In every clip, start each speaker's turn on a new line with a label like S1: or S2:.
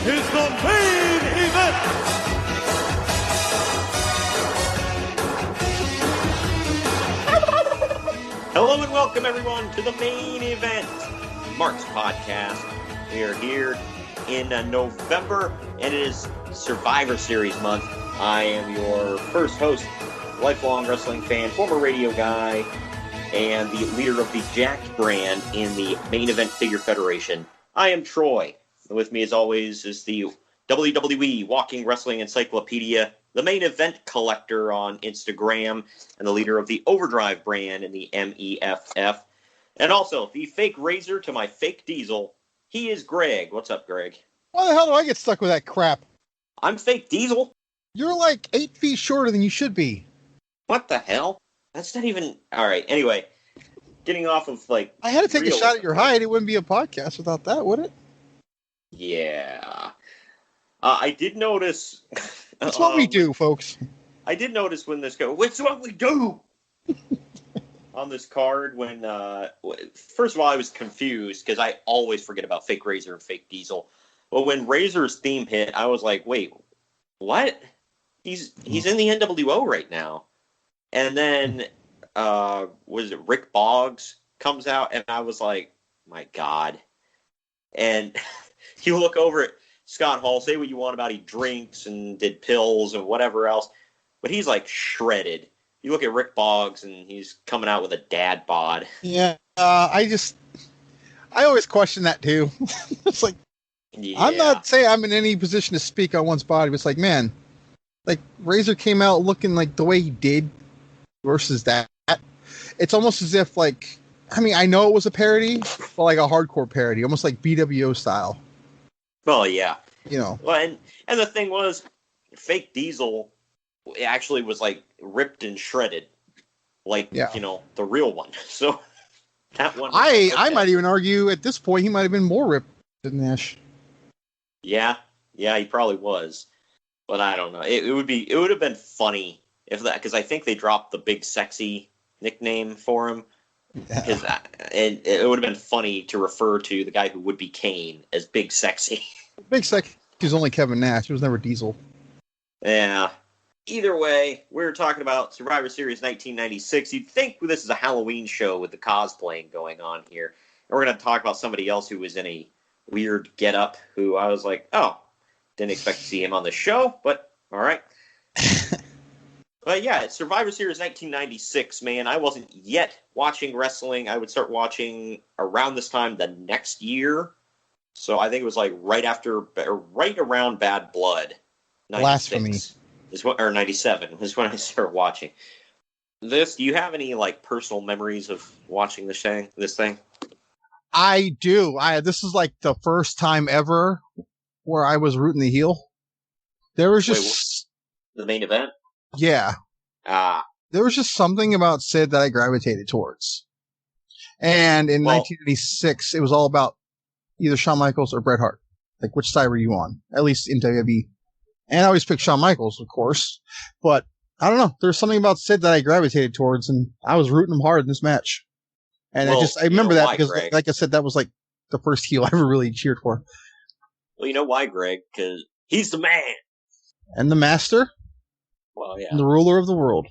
S1: is the main event.
S2: Hello and welcome everyone to the main event, Mark's podcast. We are here in November and it is Survivor Series month. I am your first host, lifelong wrestling fan, former radio guy, and the leader of the Jacked brand in the Main Event Figure Federation. I am Troy. With me as always is the WWE Walking Wrestling Encyclopedia, the Main Event Collector on Instagram, and the leader of the Overdrive brand in the MEFF. And also, the fake razor to my fake diesel, he is Greg. What's up, Greg?
S3: Why the hell do I get stuck with that crap?
S2: I'm fake diesel?
S3: You're like 8 feet shorter than you should be.
S2: What the hell? That's not even... Alright, anyway. Getting off of, like...
S3: I had to take a shot at your height. It wouldn't be a podcast without that, would it?
S2: Yeah. I did notice...
S3: That's what we do, folks.
S2: I did notice when this go... It's what we do! On this card when... first of all, I was confused, because I always forget about fake Razor and fake Diesel. But when Razor's theme hit, I was like, wait, what? He's in the NWO right now. And then, was it Rick Boggs comes out, and I was like, my God. And you look over at Scott Hall, say what you want about he drinks and did pills and whatever else, but he's like shredded. You look at Rick Boggs, and he's coming out with a dad bod.
S3: Yeah, I always question that, too. It's like, yeah. I'm not saying I'm in any position to speak on one's body, but it's like, man, like, Razor came out looking like the way he did versus that. It's almost as if, like, I mean, I know it was a parody, but like a hardcore parody, almost like BWO style.
S2: Well, yeah.
S3: You know.
S2: Well, and the thing was, fake Diesel actually was, like, ripped and shredded. Like, you know, the real one. So, that one...
S3: I might even argue at this point he might have been more ripped than Nash.
S2: Yeah, he probably was. But I don't know. It would have been funny if that, because I think they dropped the Big Sexy nickname for him. Because it would have been funny to refer to the guy who would be Kane as Big Sexy.
S3: Big Sexy was only Kevin Nash. It was never Diesel.
S2: Yeah. Either way, we're talking about Survivor Series 1996. You'd think this is a Halloween show with the cosplaying going on here. And we're going to talk about somebody else who was in a weird getup, who I was like, oh, didn't expect to see him on the show, but all right. But yeah, it's Survivor Series 1996, man. I wasn't yet watching wrestling. I would start watching around this time the next year. So I think it was like right around Bad Blood.
S3: Blasphemy.
S2: Or 97 is when I started watching. Do you have any like personal memories of watching this thing?
S3: I do. This is like the first time ever where I was rooting the heel. There was just...
S2: the main event?
S3: Yeah. There was just something about Sid that I gravitated towards. And in 1986, it was all about either Shawn Michaels or Bret Hart. Like, which side were you on? At least in WWE. And I always picked Shawn Michaels, of course. But, I don't know. There's something about Sid that I gravitated towards, and I was rooting him hard in this match. And I remember that because, like I said, that was like the first heel I ever really cheered for.
S2: Well, you know why, Greg? Because he's the man.
S3: And the master.
S2: Well, yeah.
S3: And the ruler of the world.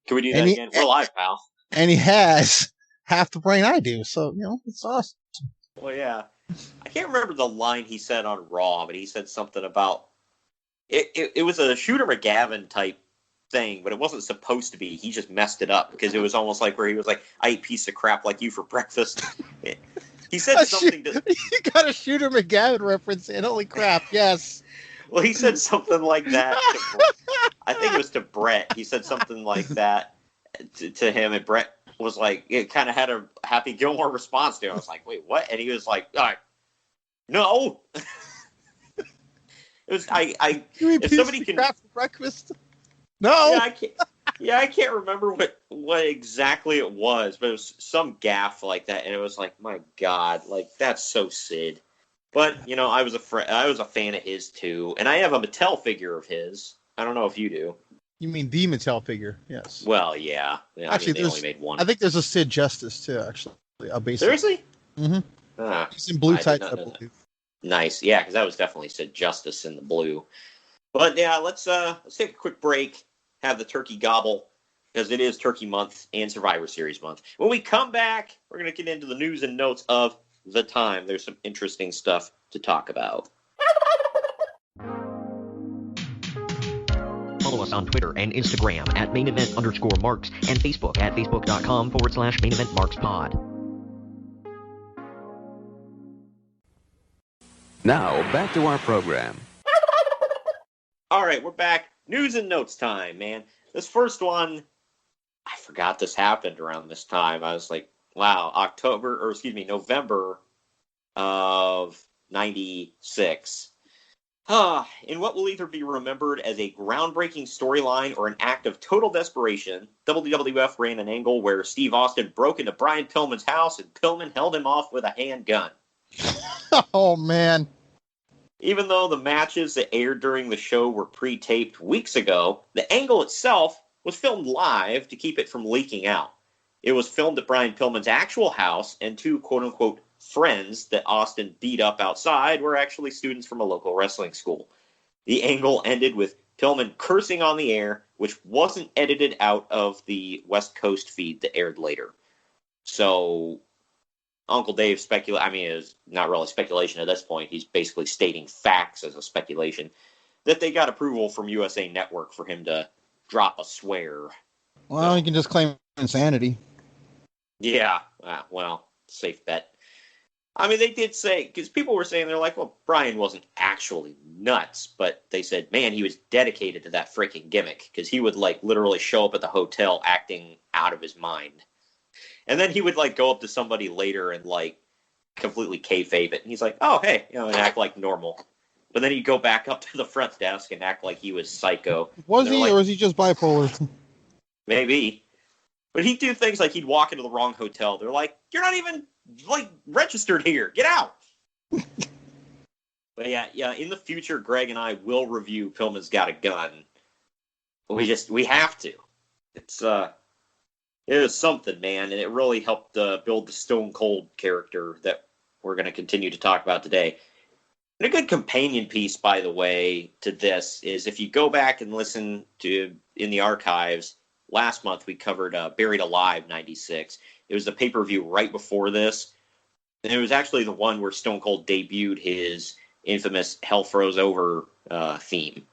S2: Can we do that again? We're live, pal.
S3: And he has half the brain I do, so, you know, it's awesome.
S2: Well, yeah. I can't remember the line he said on Raw, but he said something about... It was a Shooter McGavin type thing, but it wasn't supposed to be. He just messed it up, because it was almost like where he was like, I eat piece of crap like you for breakfast. He said something to...
S3: You got a Shooter McGavin reference in, holy crap, yes.
S2: Well, he said something like that. I think it was to Bret. He said something like that to him, and Bret was like, it kind of had a Happy Gilmore response to it. I was like, wait, what? And he was like, no. It was, if somebody can...
S3: crap for breakfast? No.
S2: Yeah, I can't remember what exactly it was, but it was some gaffe like that, and it was like, my God, like, that's so Sid. But, you know, I was a fan of his, too. And I have a Mattel figure of his. I don't know if you do.
S3: You mean the Mattel figure? Yes.
S2: Well, yeah.
S3: Actually,
S2: they only made one.
S3: I think there's a Sid Justice, too, actually. A basic.
S2: Seriously?
S3: Mm-hmm. He's in blue tights, I believe.
S2: Nice. Yeah, because that was definitely said Justice in the blue. But yeah, let's take a quick break, have the turkey gobble, because it is Turkey Month and Survivor Series Month. When we come back, we're going to get into the news and notes of the time. There's some interesting stuff to talk about.
S4: Follow us on Twitter and Instagram at @mainevent_marks and Facebook at facebook.com/maineventmarkspod.
S5: Now, back to our program.
S2: All right, we're back. News and notes time, man. This first one, I forgot this happened around this time. I was like, wow, November of 96. In what will either be remembered as a groundbreaking storyline or an act of total desperation, WWF ran an angle where Steve Austin broke into Brian Pillman's house and Pillman held him off with a handgun.
S3: Oh, man.
S2: Even though the matches that aired during the show were pre-taped weeks ago, the angle itself was filmed live to keep it from leaking out. It was filmed at Brian Pillman's actual house, and two quote-unquote friends that Austin beat up outside were actually students from a local wrestling school. The angle ended with Pillman cursing on the air, which wasn't edited out of the West Coast feed that aired later. So Uncle Dave it was not really speculation at this point. He's basically stating facts as a speculation that they got approval from USA Network for him to drop a swear.
S3: Well, you can just claim insanity.
S2: Yeah, well, safe bet. I mean, they did say, because people were saying, they're like, well, Brian wasn't actually nuts, but they said, man, he was dedicated to that freaking gimmick, because he would, like, literally show up at the hotel acting out of his mind. And then he would, like, go up to somebody later and, like, completely kayfabe it. And he's like, oh, hey, and act like normal. But then he'd go back up to the front desk and act like he was psycho.
S3: Was he, or was he just bipolar?
S2: Maybe. But he'd do things like he'd walk into the wrong hotel. They're like, you're not even, like, registered here. Get out. But yeah, in the future, Greg and I will review Pillman's Got a Gun. We have to. It was something, man, and it really helped build the Stone Cold character that we're going to continue to talk about today. And a good companion piece, by the way, to this is if you go back and listen to in the archives, last month we covered Buried Alive 96. It was the pay-per-view right before this, and it was actually the one where Stone Cold debuted his infamous Hell Froze Over theme.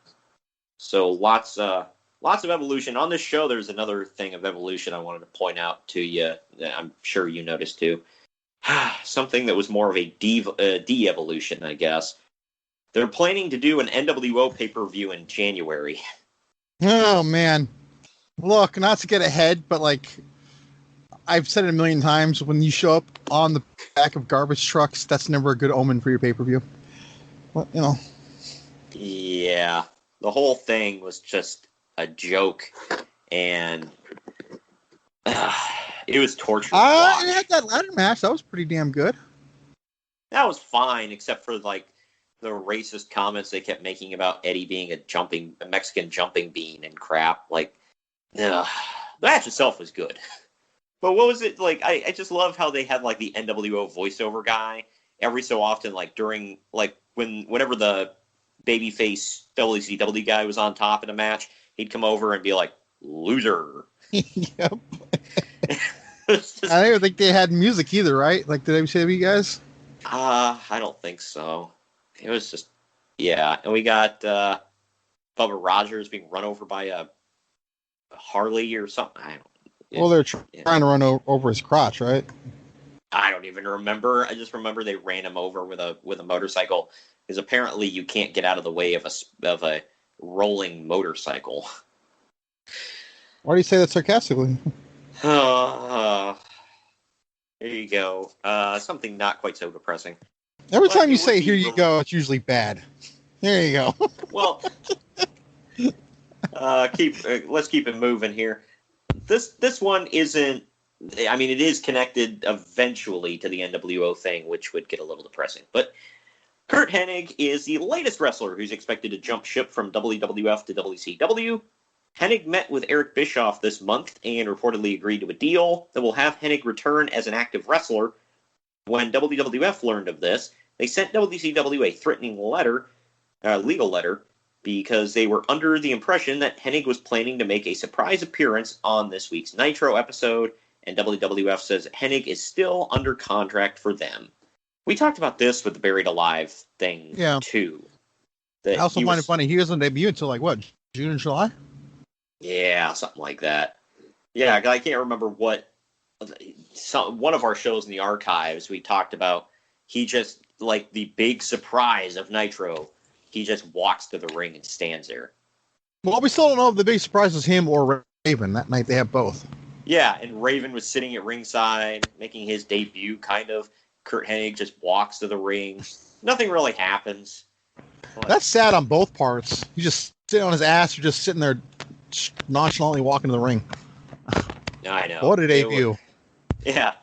S2: So lots of evolution. On this show, there's another thing of evolution I wanted to point out to you that I'm sure you noticed too. Something that was more of a de-evolution, I guess. They're planning to do an NWO pay-per-view in January.
S3: Oh, man. Look, not to get ahead, but, like, I've said it a million times, when you show up on the back of garbage trucks, that's never a good omen for your pay-per-view. Well, you know.
S2: Yeah. The whole thing was just a joke, and it was torture.
S3: It had that ladder match. That was pretty damn good.
S2: That was fine, except for, like, the racist comments they kept making about Eddie being a Mexican jumping bean and crap. Like, the match itself was good. But what was it, like, I just love how they had, like, the NWO voiceover guy every so often, like, during, like, whenever the babyface WCW guy was on top in a match, he'd come over and be like, loser.
S3: Yep. I don't think they had music either, right? Like the WCW guys?
S2: I don't think so. It was just, yeah. And we got Bubba Rogers being run over by a Harley or something.
S3: They're trying to run over his crotch, right?
S2: I don't even remember. I just remember they ran him over with a motorcycle, because apparently you can't get out of the way of a rolling motorcycle.
S3: Why do you say that sarcastically?
S2: There you go. Something not quite so depressing.
S3: Every time you say "here you go," it's usually bad. There you go.
S2: Well, let's keep it moving here. This one isn't. I mean, it is connected eventually to the NWO thing, which would get a little depressing. But Curt Hennig is the latest wrestler who's expected to jump ship from WWF to WCW. Hennig met with Eric Bischoff this month and reportedly agreed to a deal that will have Hennig return as an active wrestler. When WWF learned of this, they sent WCW a threatening legal letter, because they were under the impression that Hennig was planning to make a surprise appearance on this week's Nitro episode, and WWF says Hennig is still under contract for them. We talked about this with the Buried Alive thing, too.
S3: I also find it funny, he doesn't debut until, June and July?
S2: Yeah, something like that. Yeah, I can't remember one of our shows in the archives, we talked about, he just, the big surprise of Nitro, he just walks to the ring and stands there.
S3: Well, we still don't know if the big surprise is him or Raven. That night they have both. Yeah,
S2: and Raven was sitting at ringside, making his debut, kind of. Curt Hennig just walks to the ring. Nothing really happens.
S3: That's sad on both parts. He's just sitting on his ass, or just sitting there nonchalantly walking to the ring.
S2: I know.
S3: What a debut.
S2: Yeah.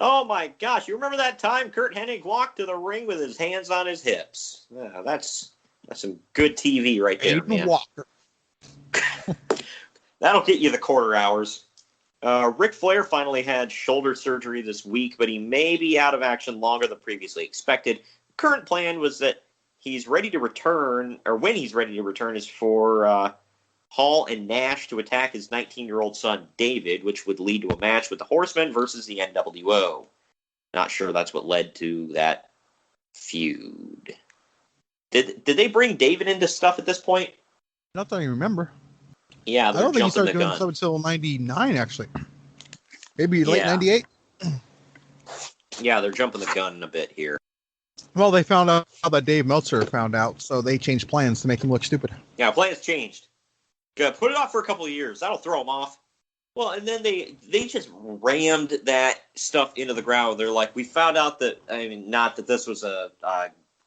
S2: Oh my gosh, you remember that time Curt Hennig walked to the ring with his hands on his hips? Yeah, that's some good TV right there, man.
S3: Walker.
S2: That'll get you the quarter hours. Ric Flair finally had shoulder surgery this week, but he may be out of action longer than previously expected. The current plan was that he's ready to return, or when he's ready to return, is for Hall and Nash to attack his 19-year-old son, David, which would lead to a match with the Horsemen versus the NWO. Not sure that's what led to that feud. Did they bring David into stuff at this point?
S3: Not that I remember.
S2: Yeah,
S3: I don't think he started doing stuff until 99, actually. Maybe late 98?
S2: Yeah, they're jumping the gun a bit here.
S3: Well, they found out that Dave Meltzer found out, so they changed plans to make him look stupid.
S2: Yeah, plans changed. Good. Put it off for a couple of years. That'll throw them off. Well, and then they just rammed that stuff into the ground. They're like, we found out that, not that this was a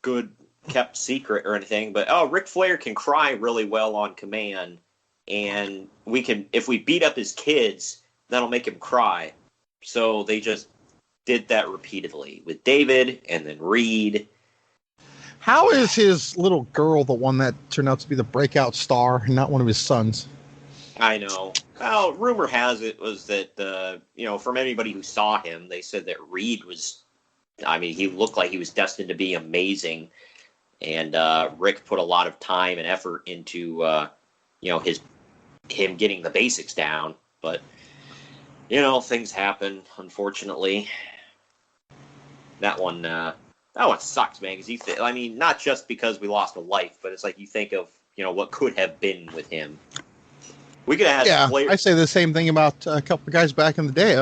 S2: good kept secret or anything, but Ric Flair can cry really well on command, and we can, if we beat up his kids, that'll make him cry. So they just did that repeatedly with David and then Reed.
S3: How is his little girl the one that turned out to be the breakout star and not one of his sons?
S2: I know. Well, rumor has it was that, from anybody who saw him, they said that Reed was, he looked like he was destined to be amazing. And Rick put a lot of time and effort into, him getting the basics down. But, things happen, unfortunately. That one sucks, man. Because not just because we lost a life, but it's like you think of, what could have been with him. We could have had
S3: I say the same thing about a couple of guys back in the day.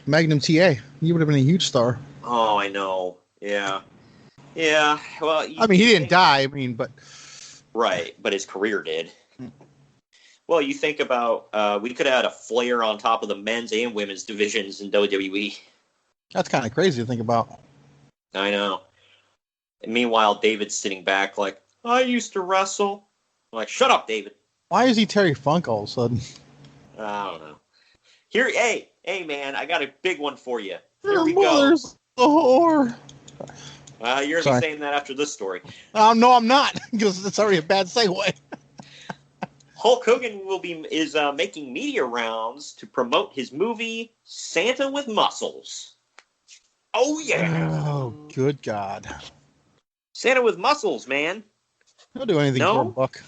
S3: Magnum TA. He would have been a huge star.
S2: Oh, I know. Yeah. Yeah. Well,
S3: he didn't die. But
S2: right, but his career did. Well, you think about we could have had a Flair on top of the men's and women's divisions in WWE.
S3: That's kind of crazy to think about.
S2: I know. And meanwhile, David's sitting back like, I used to wrestle. I'm like, shut up, David.
S3: Why is he Terry Funk all of a sudden?
S2: I don't know. Here, hey, man, I got a big one for you. Here
S3: Your
S2: we
S3: mother's a whore.
S2: You're going to be saying that after this story.
S3: No, I'm not, because it's already a bad segue.
S2: Hulk Hogan is making media rounds to promote his movie Santa with Muscles. Oh yeah!
S3: Oh, good God!
S2: Santa with Muscles, man.
S3: He'll do anything for a buck.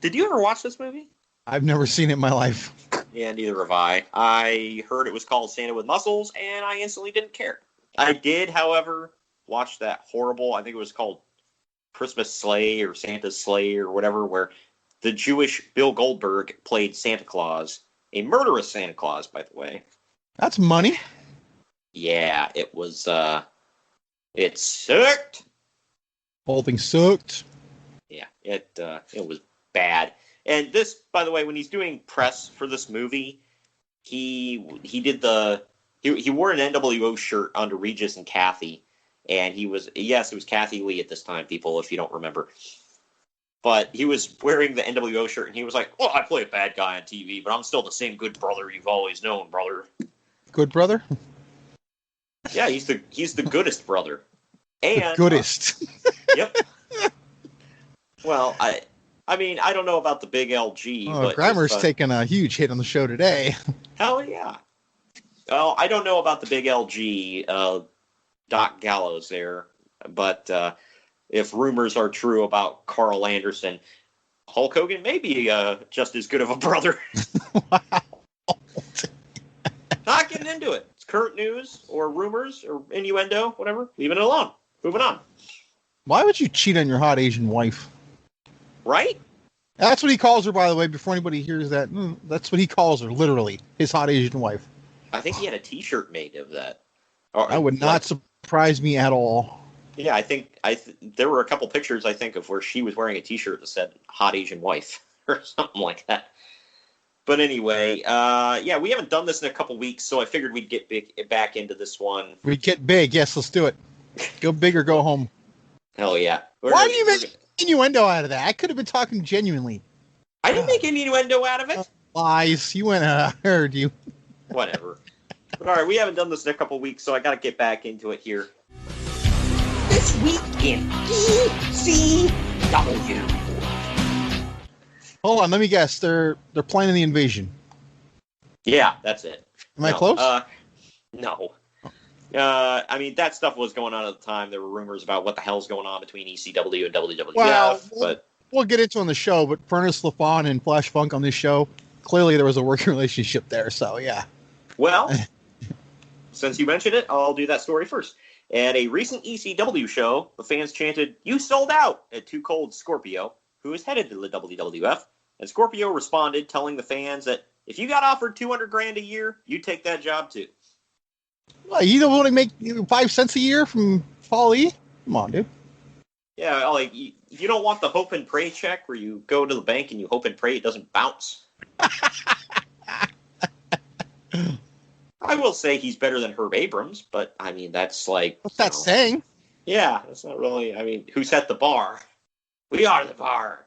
S2: Did you ever watch this movie?
S3: I've never seen it in my life.
S2: Yeah, neither have I. I heard it was called Santa with Muscles, and I instantly didn't care. I did, however, watch that horrible, I think it was called Christmas Sleigh or Santa's Sleigh or whatever, where the Jewish Bill Goldberg played Santa Claus. A murderous Santa Claus, by the way.
S3: That's money.
S2: Yeah, it was, it sucked.
S3: Whole thing sucked.
S2: Yeah, it was bad. And this, by the way, when he's doing press for this movie, he wore an NWO shirt under Regis and Kathy, and it was Kathy Lee at this time, people, if you don't remember. But he was wearing the NWO shirt, and he was like, well, I play a bad guy on TV, but I'm still the same good brother you've always known, brother.
S3: Good brother?
S2: Yeah, he's the goodest brother. And
S3: the goodest.
S2: Yep. Well, I don't know about the big LG. But
S3: Grammer's taking a huge hit on the show today.
S2: Hell yeah. Well, I don't know about the big LG. Doc Gallows there. But if rumors are true about Carl Anderson, Hulk Hogan may be just as good of a brother.
S3: Wow.
S2: Not getting into it. It's current news or rumors or innuendo, whatever. Leaving it alone. Moving on.
S3: Why would you cheat on your hot Asian wife?
S2: Right?
S3: That's what he calls her, by the way, before anybody hears that. That's what he calls her, literally. His hot Asian wife.
S2: I think he had a T-shirt made of that.
S3: That would not surprise me at all.
S2: Yeah, I think there were a couple pictures, I think, of where she was wearing a T-shirt that said "Hot Asian Wife" or something like that. But anyway, yeah, we haven't done this in a couple weeks, so I figured we'd get back into this one.
S3: We'd get big. Yes, let's do it. Go big or go home.
S2: Hell yeah.
S3: Why do you make innuendo out of that? I could have been talking genuinely.
S2: I didn't make any innuendo out of it.
S3: Lies. You went, I heard you.
S2: Whatever. But all right, we haven't done this in a couple weeks, so I got to get back into it here. This week in ECW.
S3: Hold on, let me guess. They're planning the invasion.
S2: Yeah, that's it.
S3: Am I close?
S2: No. I mean, that stuff was going on at the time. There were rumors about what the hell's going on between ECW and WWF.
S3: Well,
S2: but
S3: we'll get into it on the show, but Furnace LaFawn and Flash Funk on this show, clearly there was a working relationship there, so yeah.
S2: Well, since you mentioned it, I'll do that story first. At a recent ECW show, the fans chanted, "You sold out," at Too Cold Scorpio, who is headed to the WWF. And Scorpio responded, telling the fans that if you got offered $200,000 a year, you'd take that job too.
S3: Well, you don't want to make 5 cents a year from Paul E? Come on, dude.
S2: Yeah, like, you don't want the hope and pray check where you go to the bank and you hope and pray it doesn't bounce. I will say he's better than Herb Abrams, but, I mean, that's like...
S3: What's that saying?
S2: Yeah, that's not really... I mean, who set the bar? We are the bar.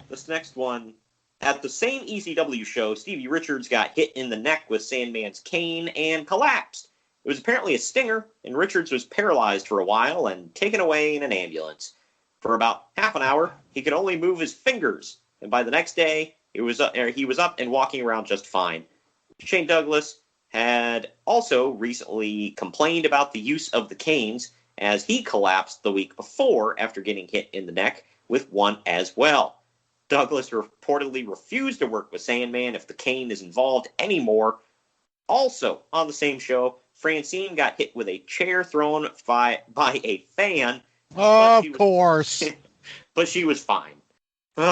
S2: This next one... At the same ECW show, Stevie Richards got hit in the neck with Sandman's cane and collapsed. It was apparently a stinger, and Richards was paralyzed for a while and taken away in an ambulance. For about half an hour, he could only move his fingers, and by the next day, he was up and walking around just fine. Shane Douglas had also recently complained about the use of the canes, as he collapsed the week before after getting hit in the neck with one as well. Douglas reportedly refused to work with Sandman if the cane is involved anymore. Also, on the same show, Francine got hit with a chair thrown by a fan.
S3: Of course.
S2: But she was fine.
S3: What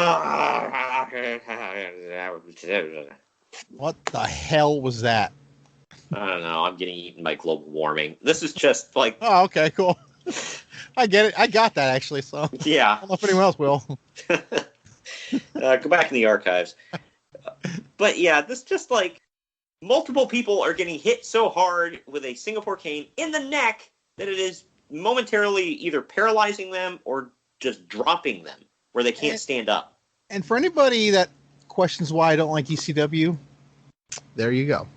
S3: the hell was that?
S2: I don't know. I'm getting eaten by global warming. This is just like...
S3: Oh, okay, cool. I get it. I got that, actually. So
S2: yeah.
S3: I don't know if anyone else will.
S2: Go back in the archives. But yeah, this just like multiple people are getting hit so hard with a Singapore cane in the neck that it is momentarily either paralyzing them or just dropping them where they can't stand up.
S3: And for anybody that questions why I don't like ECW, there you go.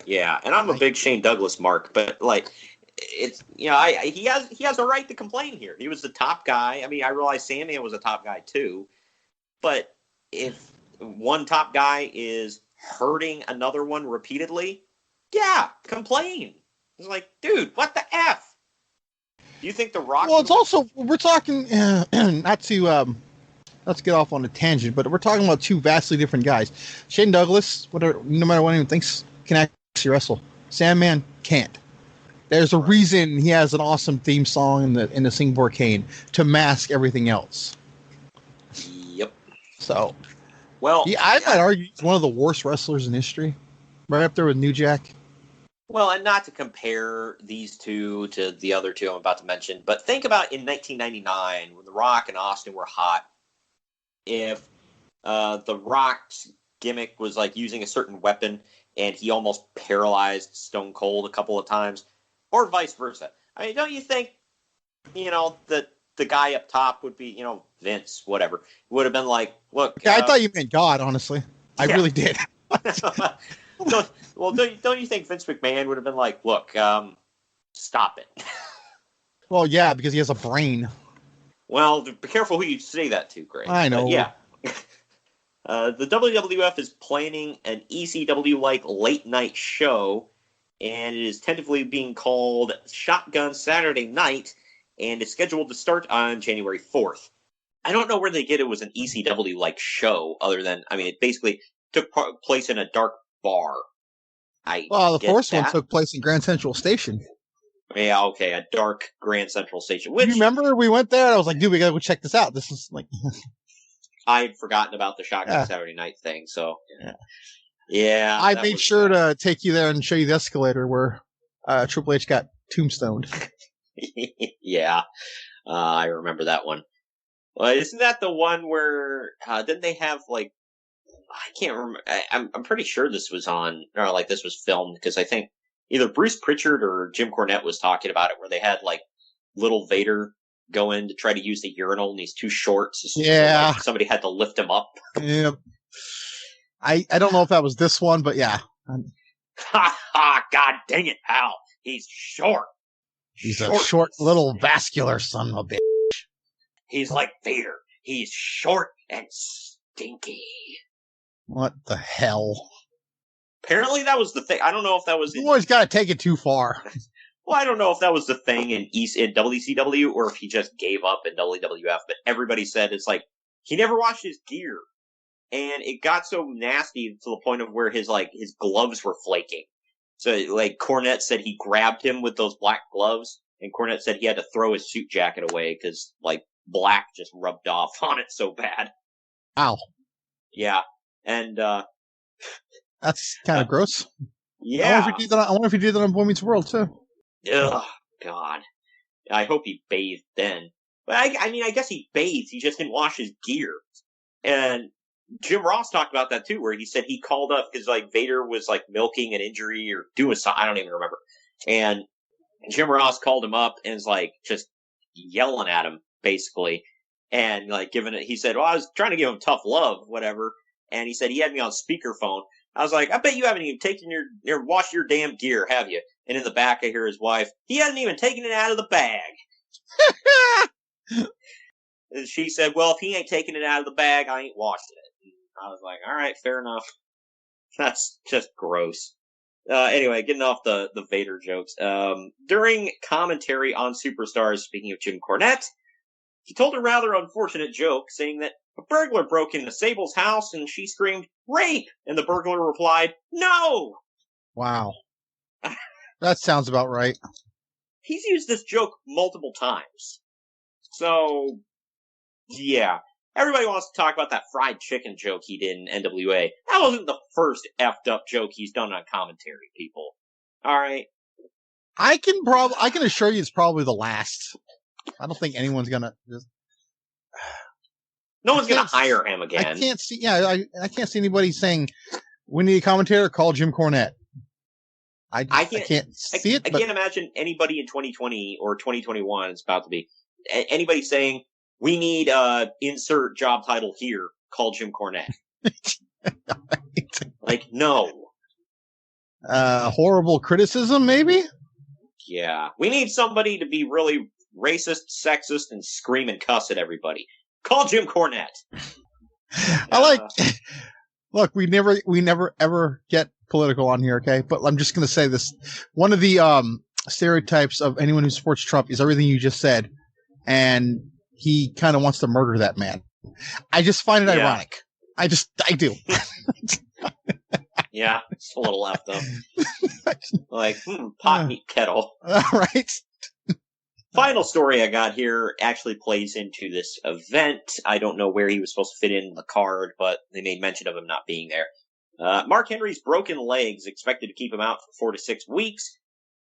S2: Yeah, and I'm a big Shane Douglas mark, but like it's he has a right to complain here. He was the top guy. I mean, I realize Sandman was a top guy too. But if one top guy is hurting another one repeatedly, yeah, complain. It's like, dude, what the F? Do you think The Rock...
S3: Well, it's also, we're talking, not to, let's get off on a tangent, but we're talking about two vastly different guys. Shane Douglas, whatever, no matter what anyone thinks, can actually wrestle. Sandman can't. There's a reason he has an awesome theme song in the Singapore cane to mask everything else.
S2: Yep.
S3: So,
S2: well,
S3: yeah, I might argue he's one of the worst wrestlers in history, right up there with New Jack.
S2: Well, and not to compare these two to the other two I'm about to mention, but think about in 1999 when The Rock and Austin were hot. If The Rock's gimmick was like using a certain weapon and he almost paralyzed Stone Cold a couple of times, or vice versa. I mean, don't you think, that the guy up top would be, Vince, whatever, would have been like, look.
S3: Yeah, I thought you meant God, honestly. I really did.
S2: Don't you think Vince McMahon would have been like, look, stop it?
S3: Well, yeah, because he has a brain.
S2: Well, be careful who you say that to, Greg.
S3: I know.
S2: But yeah. The WWF is planning an ECW-like late-night show, and it is tentatively being called Shotgun Saturday Night, and is scheduled to start on January 4th. I don't know where they get it was an ECW-like show, other than, I mean, it basically took place in a dark bar.
S3: The first one took place in Grand Central Station.
S2: Yeah, okay, a dark Grand Central Station. Which,
S3: you remember we went there? I was like, dude, we gotta go check this out. This is like...
S2: I'd forgotten about the Shotgun Saturday Night thing, so... Yeah.
S3: I made sure to take you there and show you the escalator where Triple H got tombstoned.
S2: Yeah, I remember that one. Well, isn't that the one where, didn't they have, like, I can't remember, I'm pretty sure this was this was filmed, because I think either Bruce Pritchard or Jim Cornette was talking about it, where they had, like, little Vader go in to try to use the urinal in these two shorts.
S3: Yeah.
S2: So, somebody had to lift him up.
S3: Yeah. I don't know if that was this one, but yeah.
S2: Ha ha, god dang it, pal. He's short.
S3: He's a short little vascular son of a bitch.
S2: He's like Vader. He's short and stinky.
S3: What the hell?
S2: Apparently that was the thing. I don't know if that was...
S3: You always gotta take it too far.
S2: Well, I don't know if that was the thing in WCW or if he just gave up in WWF, but everybody said it's like, he never washed his gear. And it got so nasty to the point of where his gloves were flaking. So, like, Cornette said he grabbed him with those black gloves, and Cornette said he had to throw his suit jacket away because, like, black just rubbed off on it so bad.
S3: Ow.
S2: Yeah. And,
S3: that's kind of gross.
S2: Yeah.
S3: I wonder if he did that on Boy Meets World, too.
S2: Ugh, God. I hope he bathed then. But I mean, I guess he bathed, he just didn't wash his gear. And Jim Ross talked about that too, where he said he called up because like Vader was like milking an injury or doing something. I don't even remember. And Jim Ross called him up and was like just yelling at him basically, and like he said, "Well, I was trying to give him tough love, whatever." And he said he had me on speakerphone. I was like, "I bet you haven't even taken your washed your damn gear, have you?" And in the back, I hear his wife, "He hadn't even taken it out of the bag." And she said, "Well, if he ain't taking it out of the bag, I ain't washed it." I was like, all right, fair enough. That's just gross. Anyway, getting off the Vader jokes. During commentary on Superstars, speaking of Jim Cornette, he told a rather unfortunate joke, saying that a burglar broke into Sable's house and she screamed, "Rape!" And the burglar replied, "No!"
S3: Wow. That sounds about right.
S2: He's used this joke multiple times. So, yeah. Everybody wants to talk about that fried chicken joke he did in NWA. That wasn't the first effed up joke he's done on commentary, people. Alright?
S3: I can assure you it's probably the last. I don't think anyone's gonna
S2: No one's gonna hire him again.
S3: I can't see I can't see anybody saying, "We need a commentator, call Jim Cornette." I can't see it.
S2: I can't imagine anybody in 2020 or 2021 is about to be anybody saying, "We need insert job title here, call Jim Cornette." Like, no.
S3: Horrible criticism, maybe?
S2: Yeah. We need somebody to be really racist, sexist, and scream and cuss at everybody. Call Jim Cornette.
S3: Look, we never ever get political on here, okay? But I'm just going to say this. One of the stereotypes of anyone who supports Trump is everything you just said. And he kind of wants to murder that man. I just find it ironic. I do.
S2: Yeah, it's a little left up. Like, pot meat kettle.
S3: Right.
S2: Final story I got here actually plays into this event. I don't know where he was supposed to fit in the card, but they made mention of him not being there. Mark Henry's broken legs expected to keep him out for 4 to 6 weeks.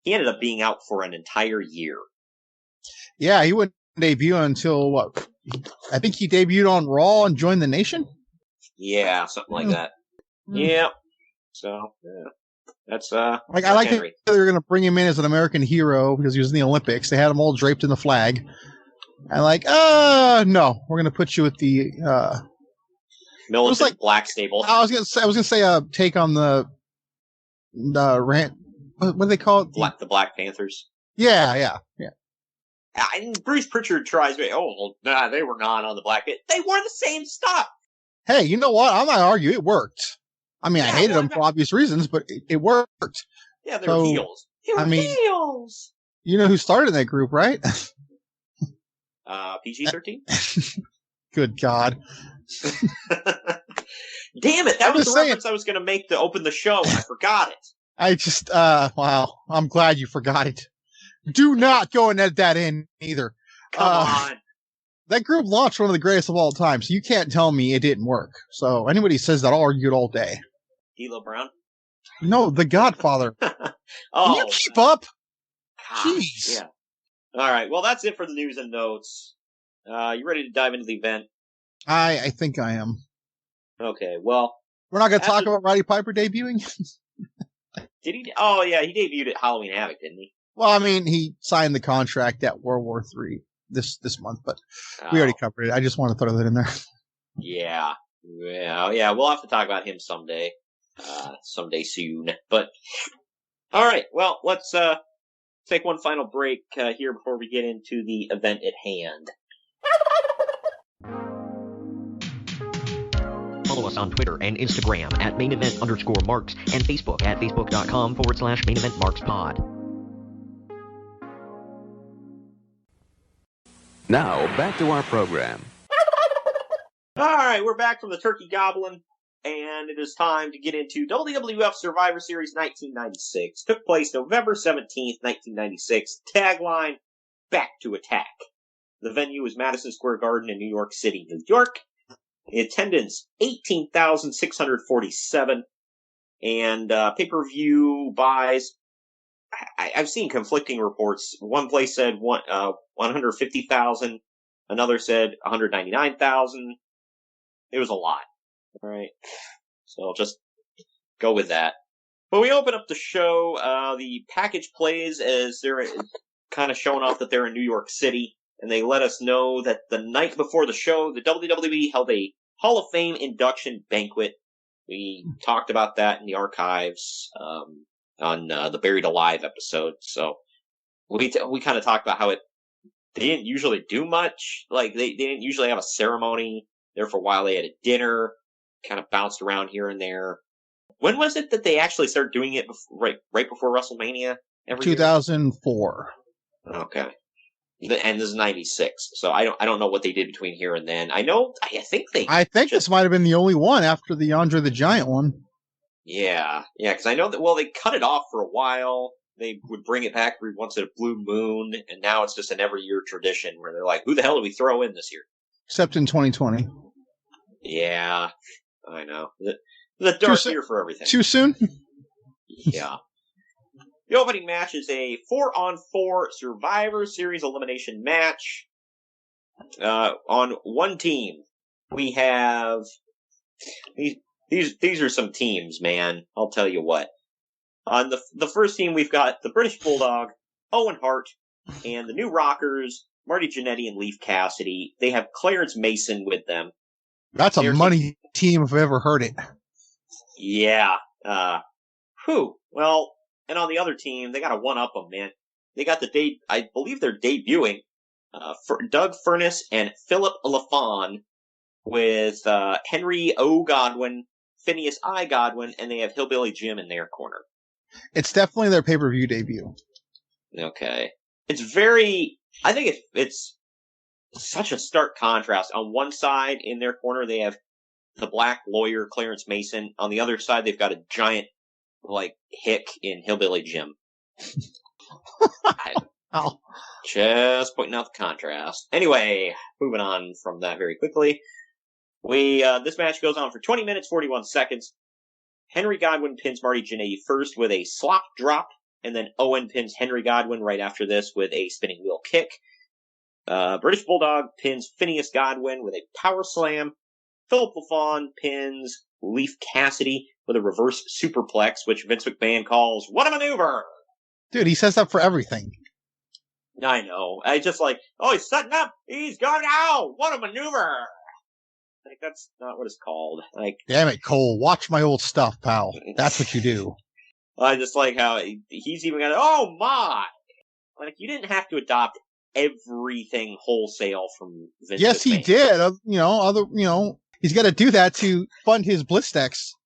S2: He ended up being out for an entire year. Yeah,
S3: he wouldn't debut until what? I think he debuted on Raw and joined the Nation?
S2: Yeah, something like that. Yeah. So, yeah. That's,
S3: I like that they were going to bring him in as an American hero because he was in the Olympics. They had him all draped in the flag. And no, we're going to put you at the,
S2: militant black stable.
S3: I was going to say take on the rant. What do they call it?
S2: The Black Panthers.
S3: Yeah.
S2: And Bruce Pritchard tries, they were not on the Black Panthers. They wore the same stuff.
S3: Hey, you know what? I'm not arguing. It worked. I mean, I hated them for obvious reasons, but it worked.
S2: Yeah, they were heels. They were heels.
S3: You know who started that group, right?
S2: PG-13?
S3: Good God.
S2: Damn it, that was the reference I was going to make to open the show, and I forgot it.
S3: I just, wow, I'm glad you forgot it. Do not go and edit that in either.
S2: Come on.
S3: That group launched one of the greatest of all time, so you can't tell me it didn't work. So anybody says that, I'll argue it all day.
S2: D'Lo Brown?
S3: No, The Godfather. Can you keep up? Jeez.
S2: Yeah. All right, well, that's it for the news and notes. You ready to dive into the event?
S3: I think I am.
S2: Okay, well.
S3: We're not going to talk about Roddy Piper debuting?
S2: Did he? Oh, yeah, he debuted at Halloween Havoc, didn't he?
S3: Well, I mean, he signed the contract at World War III this month, but we already covered it. I just want to throw that in there.
S2: Yeah. We'll have to talk about him someday. Someday soon. But, all right, well, let's take one final break here before we get into the event at hand.
S4: Follow us on Twitter and Instagram at @mainevent_marks and Facebook at facebook.com/maineventmarkspod.
S5: Now, back to our program.
S2: All right, we're back from the turkey gobbling, and it is time to get into WWF Survivor Series 1996. Took place November 17th, 1996. Tagline, Back to Attack. The venue was Madison Square Garden in New York City, New York. Attendance, 18,647. And pay-per-view buys, I've seen conflicting reports. One place said 150,000. Another said 199,000. It was a lot. All right. So I'll just go with that. But we open up the show. The package plays as they're kind of showing off that they're in New York City. And they let us know that the night before the show, the WWE held a Hall of Fame induction banquet. We talked about that in the archives on the Buried Alive episode. So we kind of talked about how they didn't usually do much. Like, they didn't usually have a ceremony. There for a while, they had a dinner, kind of bounced around here and there. When was it that they actually started doing it right before WrestleMania?
S3: 2004.
S2: Okay. And this is 96, so I don't know what they did between here and then. I think
S3: this might have been the only one after the Andre the Giant one.
S2: Yeah, because I know that, well, they cut it off for a while. They would bring it back every once in a blue moon, and now it's just an every year tradition where they're like, who the hell do we throw in this year?
S3: Except in 2020.
S2: Yeah, I know. The dark year for everything.
S3: Too soon?
S2: Yeah. The opening match is a 4-on-4 Survivor Series elimination match. On one team, we have these are some teams, man. I'll tell you what. On the first team, we've got the British Bulldog, Owen Hart, and the New Rockers, Marty Jannetty and Leif Cassidy. They have Clarence Mason with them.
S3: That's a money team if I've ever heard it.
S2: Yeah. Well. And on the other team, they got to one-up them, man. They got I believe they're debuting, Doug Furness and Philip LaFawn with Henry O. Godwin, Phineas I. Godwin, and they have Hillbilly Jim in their corner.
S3: It's definitely their pay-per-view debut.
S2: Okay. I think it's such a stark contrast. On one side, in their corner, they have the black lawyer, Clarence Mason. On the other side, they've got a giant hick in Hillbilly Jim. Just pointing out the contrast. Anyway, moving on from that very quickly. This match goes on for 20 minutes, 41 seconds. Henry Godwin pins Marty Jannetty first with a slop drop, and then Owen pins Henry Godwin right after this with a spinning wheel kick. British Bulldog pins Phineas Godwin with a power slam. Philip LaFawn pins Leif Cassidy with a reverse superplex, which Vince McMahon calls, what a maneuver!
S3: Dude, he says that for everything.
S2: I know. I just he's setting up! He's going out! What a maneuver! That's not what it's called.
S3: Damn it, Cole. Watch my old stuff, pal. That's what you do.
S2: I just like how he's even got, oh my! You didn't have to adopt everything wholesale from Vince
S3: Yes,
S2: McMahon.
S3: He did. He's got to do that to fund his Blistex.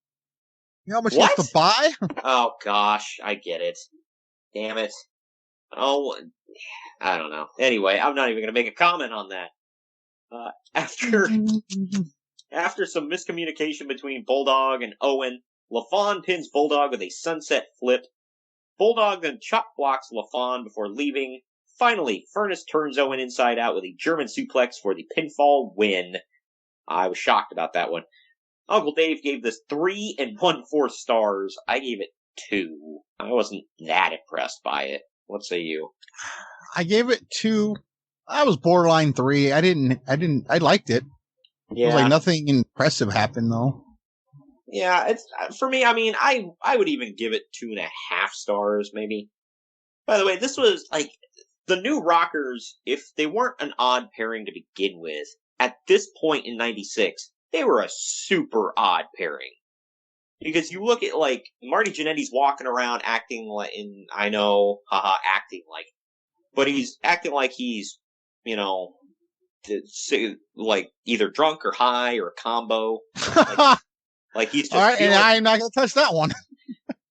S3: You know how much he has to buy?
S2: Oh, gosh, I get it. Damn it. Oh, I don't know. Anyway, I'm not even going to make a comment on that. After some miscommunication between Bulldog and Owen, LaFawn pins Bulldog with a sunset flip. Bulldog then chop blocks LaFawn before leaving. Finally, Furnace turns Owen inside out with a German suplex for the pinfall win. I was shocked about that one. Uncle Dave gave this 3 1/4 stars. I gave it 2. I wasn't that impressed by it. What say you?
S3: I gave it 2. I was borderline 3. I liked it.
S2: Yeah.
S3: It was like nothing impressive happened though.
S2: Yeah, it's for me. I mean, I would even give it 2.5 stars, maybe. By the way, this was like the New Rockers. If they weren't an odd pairing to begin with, at this point in '96, they were a super odd pairing. Because you look at like Marty Jannetty's walking around acting like, acting like, but he's acting like he's, like either drunk or high or a combo. Like he's just.
S3: All right, and I'm not gonna touch that one.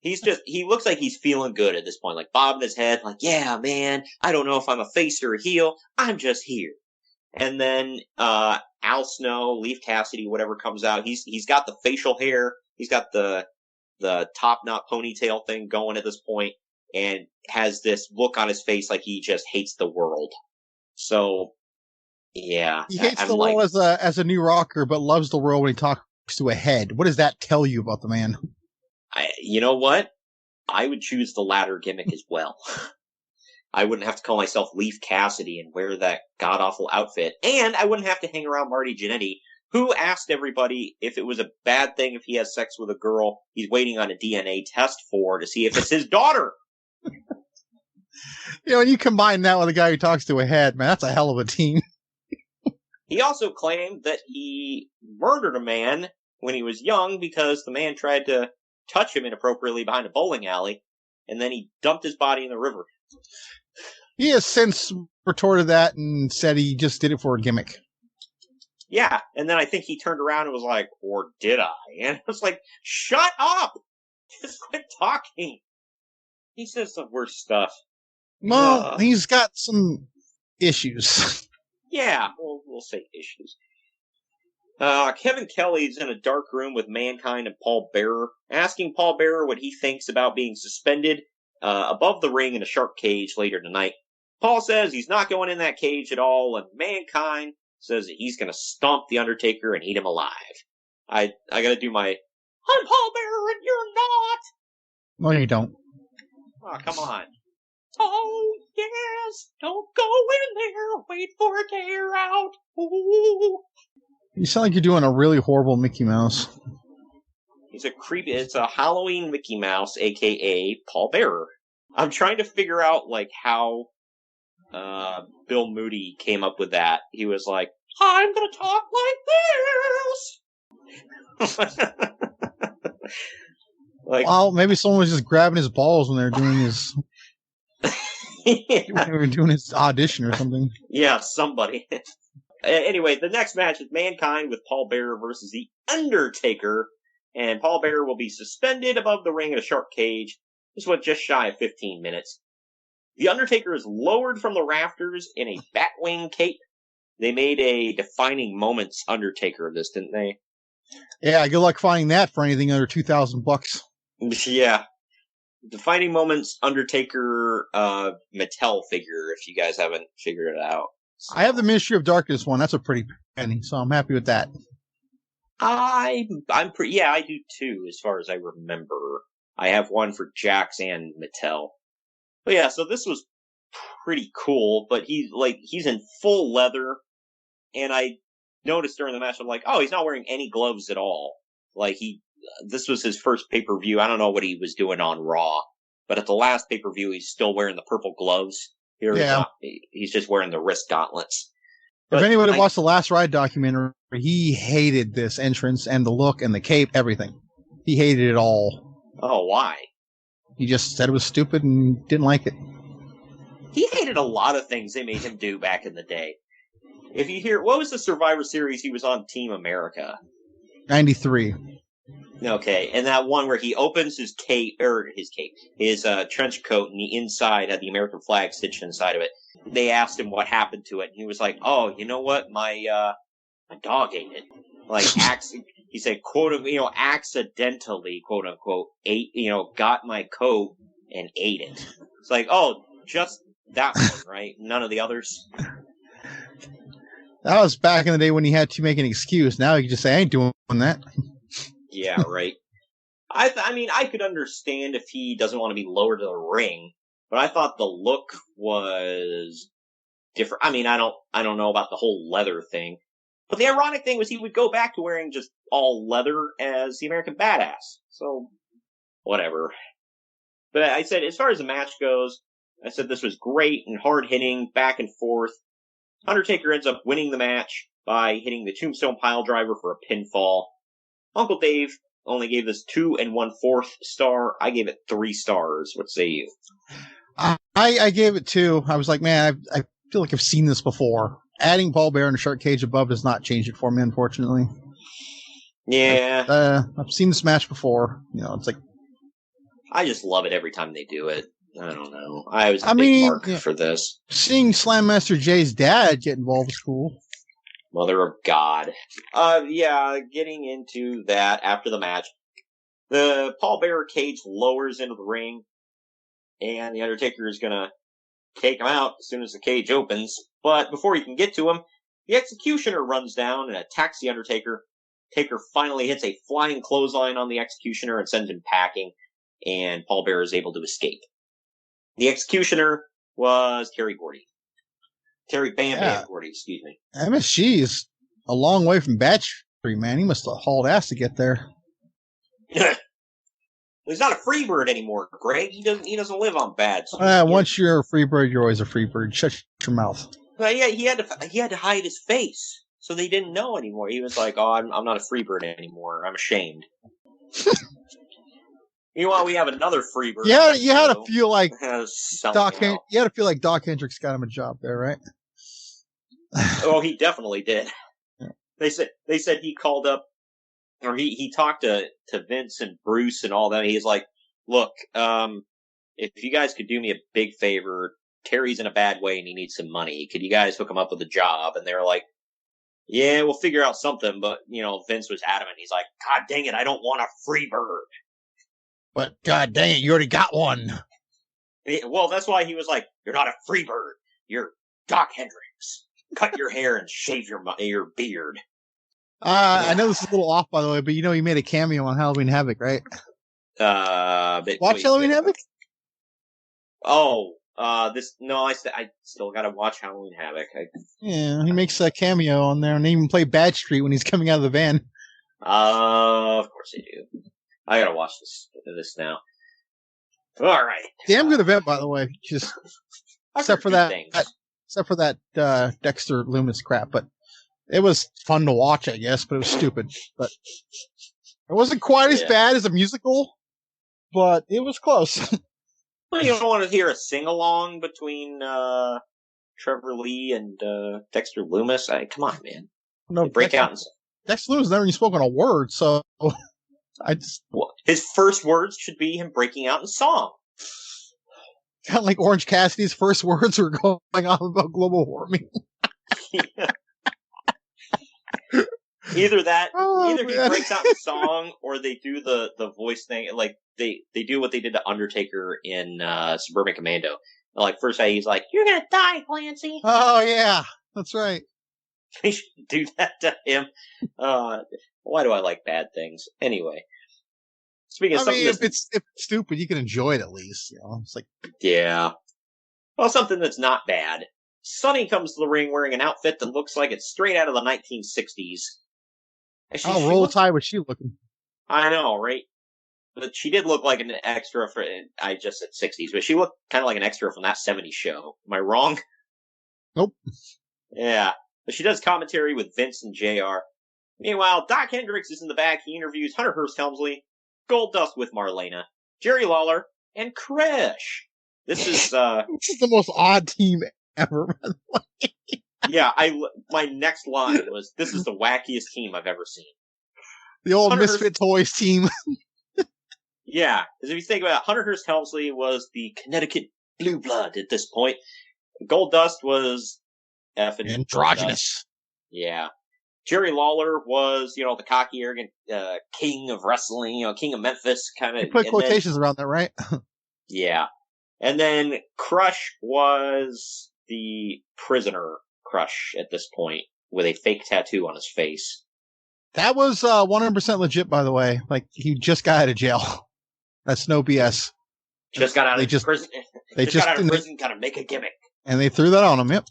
S2: He looks like he's feeling good at this point, like bobbing his head, like, yeah, man, I don't know if I'm a face or a heel, I'm just here. And then, Al Snow, Leaf Cassidy, whatever comes out, he's got the facial hair, he's got the top knot ponytail thing going at this point, and has this look on his face like he just hates the world. So, yeah.
S3: He hates the world as a new rocker, but loves the world when he talks to a head. What does that tell you about the man?
S2: You know what? I would choose the latter gimmick as well. I wouldn't have to call myself Leaf Cassidy and wear that god-awful outfit. And I wouldn't have to hang around Marty Jannetty, who asked everybody if it was a bad thing if he has sex with a girl he's waiting on a DNA test for to see if it's his daughter.
S3: When you combine that with a guy who talks to a head, man, that's a hell of a team.
S2: He also claimed that he murdered a man when he was young because the man tried to touch him inappropriately behind a bowling alley, and then he dumped his body in the river.
S3: He has since retorted that and said he just did it for a gimmick.
S2: Yeah, and then I think he turned around and was like, or did I? And I was like, shut up! Just quit talking. He says the worst stuff.
S3: Well, he's got some issues.
S2: Yeah, we'll say issues. Kevin Kelly's in a dark room with Mankind and Paul Bearer, asking Paul Bearer what he thinks about being suspended above the ring in a shark cage later tonight. Paul says he's not going in that cage at all, and Mankind says that he's going to stomp The Undertaker and eat him alive. I got to do my, I'm Paul Bearer and you're not!
S3: No, you don't.
S2: Oh, come on. Oh, yes, don't go in there, wait for it to air out. Ooh.
S3: You sound like you're doing a really horrible Mickey Mouse.
S2: He's a creepy, it's a Halloween Mickey Mouse, a.k.a. Paul Bearer. I'm trying to figure out, like, how Bill Moody came up with that. He was like, I'm gonna talk like this! Like, well,
S3: maybe someone was just grabbing his balls when they were doing his...
S2: yeah.
S3: When they were doing his audition or something.
S2: Yeah, somebody. Anyway, the next match is Mankind with Paul Bearer versus The Undertaker. And Paul Bearer will be suspended above the ring in a shark cage. This was just shy of 15 minutes. The Undertaker is lowered from the rafters in a Batwing cape. They made a Defining Moments Undertaker of this, didn't they?
S3: Yeah, good luck finding that for anything under $2,000.
S2: Yeah. Defining Moments Undertaker Mattel figure, if you guys haven't figured it out. So.
S3: I have the Ministry of Darkness one. That's a pretty penny, so I'm happy with that.
S2: I'm pretty, yeah, I do too, as far as I remember. I have one for Jax and Mattel. But yeah, so this was pretty cool, but he's in full leather, and I noticed during the match, I'm like, oh, he's not wearing any gloves at all. Like, this was his first pay-per-view. I don't know what he was doing on Raw, but at the last pay-per-view, he's still wearing the purple gloves. Here he's just wearing the wrist gauntlets. But
S3: if anybody watched the Last Ride documentary, he hated this entrance and the look and the cape, everything. He hated it all.
S2: Oh, why?
S3: He just said it was stupid and didn't like it.
S2: He hated a lot of things they made him do back in the day. If you hear, what was the Survivor Series he was on Team America?
S3: 93.
S2: Okay, and that one where he opens his trench coat, and the inside had the American flag stitched inside of it. They asked him what happened to it, and he was like, "Oh, you know what? My dog ate it. Like, he said, accidentally, quote unquote, got my coat and ate it." It's like, oh, just that one, right? None of the others.
S3: That was back in the day when he had to make an excuse. Now you can just say, "I ain't doing that."
S2: Yeah, right. I mean, I could understand if he doesn't want to be lowered to the ring, but I thought the look was different. I mean, I don't know about the whole leather thing, but the ironic thing was he would go back to wearing just all leather as the American Badass. So, whatever. But I said, as far as the match goes, I said this was great and hard hitting, back and forth. Undertaker ends up winning the match by hitting the Tombstone Piledriver for a pinfall. Uncle Dave only gave this 2 1/4 star. I gave it 3 stars. What say you?
S3: I gave it 2. I was like, man, I feel like I've seen this before. Adding Paul Bearer and a shark cage above does not change it for me, unfortunately.
S2: Yeah.
S3: I've seen this match before. It's like,
S2: I just love it every time they do it. I don't know. I was a big mark for this.
S3: Seeing Slam Master Jay's dad get involved is cool.
S2: Mother of God. Getting into that after the match. The Paul Bearer cage lowers into the ring, and the Undertaker is gonna take him out as soon as the cage opens. But before he can get to him, the Executioner runs down and attacks the Undertaker. Taker finally hits a flying clothesline on the Executioner and sends him packing, and Paul Bearer is able to escape. The Executioner was Terry Bam Gordy, excuse me.
S3: MSG is a long way from Batch Free, man. He must have hauled ass to get there.
S2: He's not a free bird anymore, Greg. He doesn't live on bad.
S3: Once you're a free bird, you're always a free bird. Shut your mouth.
S2: Well, yeah, he had to hide his face, so they didn't know anymore. He was like, "Oh, I'm not a free bird anymore. I'm ashamed." Meanwhile, we have another free bird.
S3: Yeah, you had to feel like
S2: Doc
S3: Hendricks got him a job there, right?
S2: Oh, he definitely did. Yeah. They said he called up, or he talked to Vince and Bruce and all that. He's like, "Look, if you guys could do me a big favor, Terry's in a bad way and he needs some money. Could you guys hook him up with a job?" And they were like, "Yeah, we'll figure out something." But Vince was adamant. He's like, "God dang it, I don't want a free bird."
S3: But God dang it, you already got one.
S2: Well, that's why he was like, "You're not a free bird. You're Doc Hendricks. Cut your hair and shave your beard."
S3: I know this is a little off, by the way, but he made a cameo on Halloween Havoc, right? Halloween Havoc?
S2: Oh, I still gotta watch Halloween Havoc.
S3: He makes a cameo on there, and they even play Bad Street when he's coming out of the van.
S2: Of course they do. I gotta watch this now. All right.
S3: Damn good event, by the way. Just except for that Dexter Loomis crap, but it was fun to watch, I guess. But it was stupid. But it wasn't quite as bad as a musical, but it was close.
S2: Well, you don't want to hear a sing along between Trevor Lee and Dexter Loomis. Come on, man.
S3: No, Dexter Loomis never even spoken a word, so.
S2: His first words should be him breaking out in song.
S3: Kind of like Orange Cassidy's first words were going off about global warming.
S2: Either he breaks out in song, or they do the voice thing. Like they do what they did to Undertaker in Suburban Commando. Like first he's like, "You're gonna die, Clancy."
S3: Oh yeah, that's right.
S2: They should do that to him. Why do I like bad things? Anyway. Speaking of something
S3: if it's stupid, you can enjoy it at least. It's like,
S2: yeah. Well, something that's not bad. Sunny comes to the ring wearing an outfit that looks like it's straight out of the 1960s.
S3: How roll tide was she looking?
S2: I know, right? But she did look like an extra for. I just said 60s, but she looked kind of like an extra from that 70s show. Am I wrong?
S3: Nope.
S2: Yeah, but she does commentary with Vince and JR. Meanwhile, Doc Hendricks is in the back. He interviews Hunter Hearst Helmsley, Goldust with Marlena, Jerry Lawler, and Krish. This is
S3: the most odd team ever.
S2: Yeah, my next line was, "This is the wackiest team I've ever seen."
S3: The old
S2: Hunter
S3: Misfit Toys team.
S2: Yeah, because if you think about it, Hunter Hearst Helmsley was the Connecticut Blue Blood at this point. Goldust was effing
S3: androgynous.
S2: Yeah. Jerry Lawler was, the cocky, arrogant king of wrestling, king of Memphis, kind of.
S3: You put quotations around that, right?
S2: Yeah. And then Crush was the prisoner Crush at this point, with a fake tattoo on his face.
S3: That was 100% legit, by the way. Like, he just got out of jail. That's no BS.
S2: Just got out of prison. They just got out of prison, gotta make a gimmick.
S3: And they threw that on him, yep.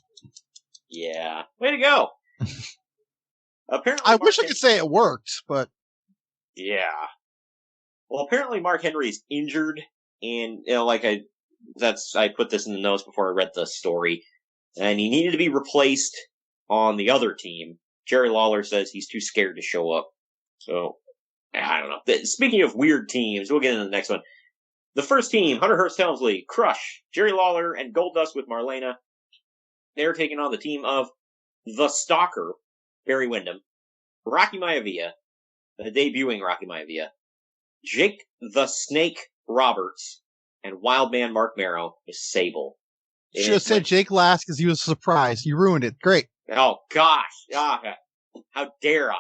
S2: Yeah. Way to go. Apparently,
S3: I wish I could say it worked, but...
S2: Yeah. Well, apparently Mark Henry's injured, and, I put this in the notes before I read the story, and he needed to be replaced on the other team. Jerry Lawler says he's too scared to show up. So, I don't know. Speaking of weird teams, we'll get into the next one. The first team, Hunter Hearst Helmsley, Crush, Jerry Lawler, and Goldust with Marlena. They're taking on the team of The Stalker, Barry Windham, Rocky Maivia, the debuting Rocky Maivia, Jake the Snake Roberts, and Wildman Mark Marrow with Sable.
S3: You should have said Jake last because he was surprised. You ruined it. Great.
S2: Oh, gosh. How dare I?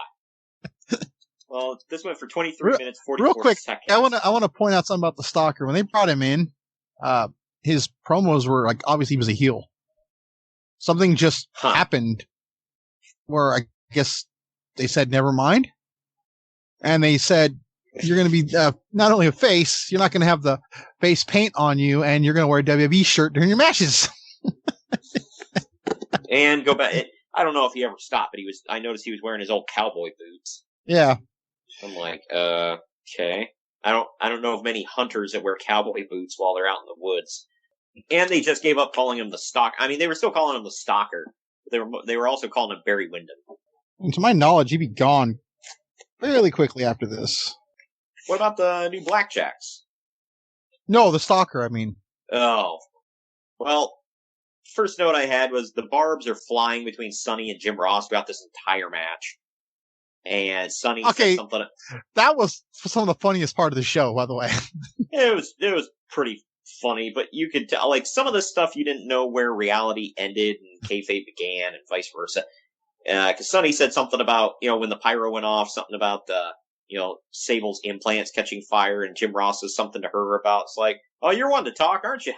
S2: Well, this went for 23 minutes, 44
S3: real quick,
S2: seconds.
S3: I want to point out something about the Stalker. When they brought him in, his promos were like, obviously he was a heel. Something just happened where I guess they said, never mind. And they said, you're going to be not only a face, you're not going to have the face paint on you, and you're going to wear a WWE shirt during your matches.
S2: And go back. I don't know if he ever stopped, but I noticed he was wearing his old cowboy boots.
S3: Yeah.
S2: I'm like, okay. I don't know of many hunters that wear cowboy boots while they're out in the woods. And they just gave up calling him the Stalker. I mean, they were still calling him the Stalker. They were also calling him Barry Windham.
S3: And to my knowledge, he'd be gone fairly quickly after this.
S2: What about the new Blackjacks?
S3: No, the Stalker, I mean.
S2: Oh. Well, first note I had was the barbs are flying between Sonny and Jim Ross throughout this entire match. And Sonny said something.
S3: That was some of the funniest part of the show, by the way.
S2: It was pretty funny, but you could tell, like, some of the stuff you didn't know where reality ended and kayfabe began and vice versa. Because Sonny said something about, when the pyro went off, something about the, Sable's implants catching fire, and Jim Ross says something to her about, it's like, oh, you're one to talk, aren't you?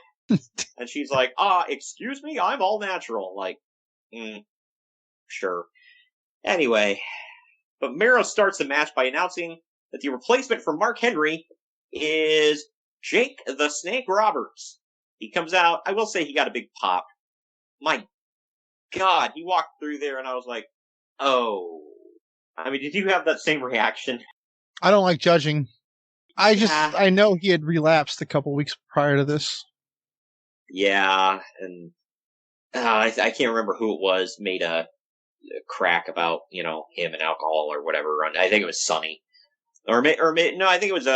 S2: And she's like, excuse me, I'm all natural. Like, sure. Anyway, but Mero starts the match by announcing that the replacement for Mark Henry is Jake the Snake Roberts. He comes out. I will say he got a big pop. My God, he walked through there and I was like, oh. I mean, did you have that same reaction?
S3: I don't like judging. I know he had relapsed a couple weeks prior to this.
S2: Yeah, and I can't remember who it was made a crack about, him and alcohol or whatever. I think it was Sonny. No, I think it was,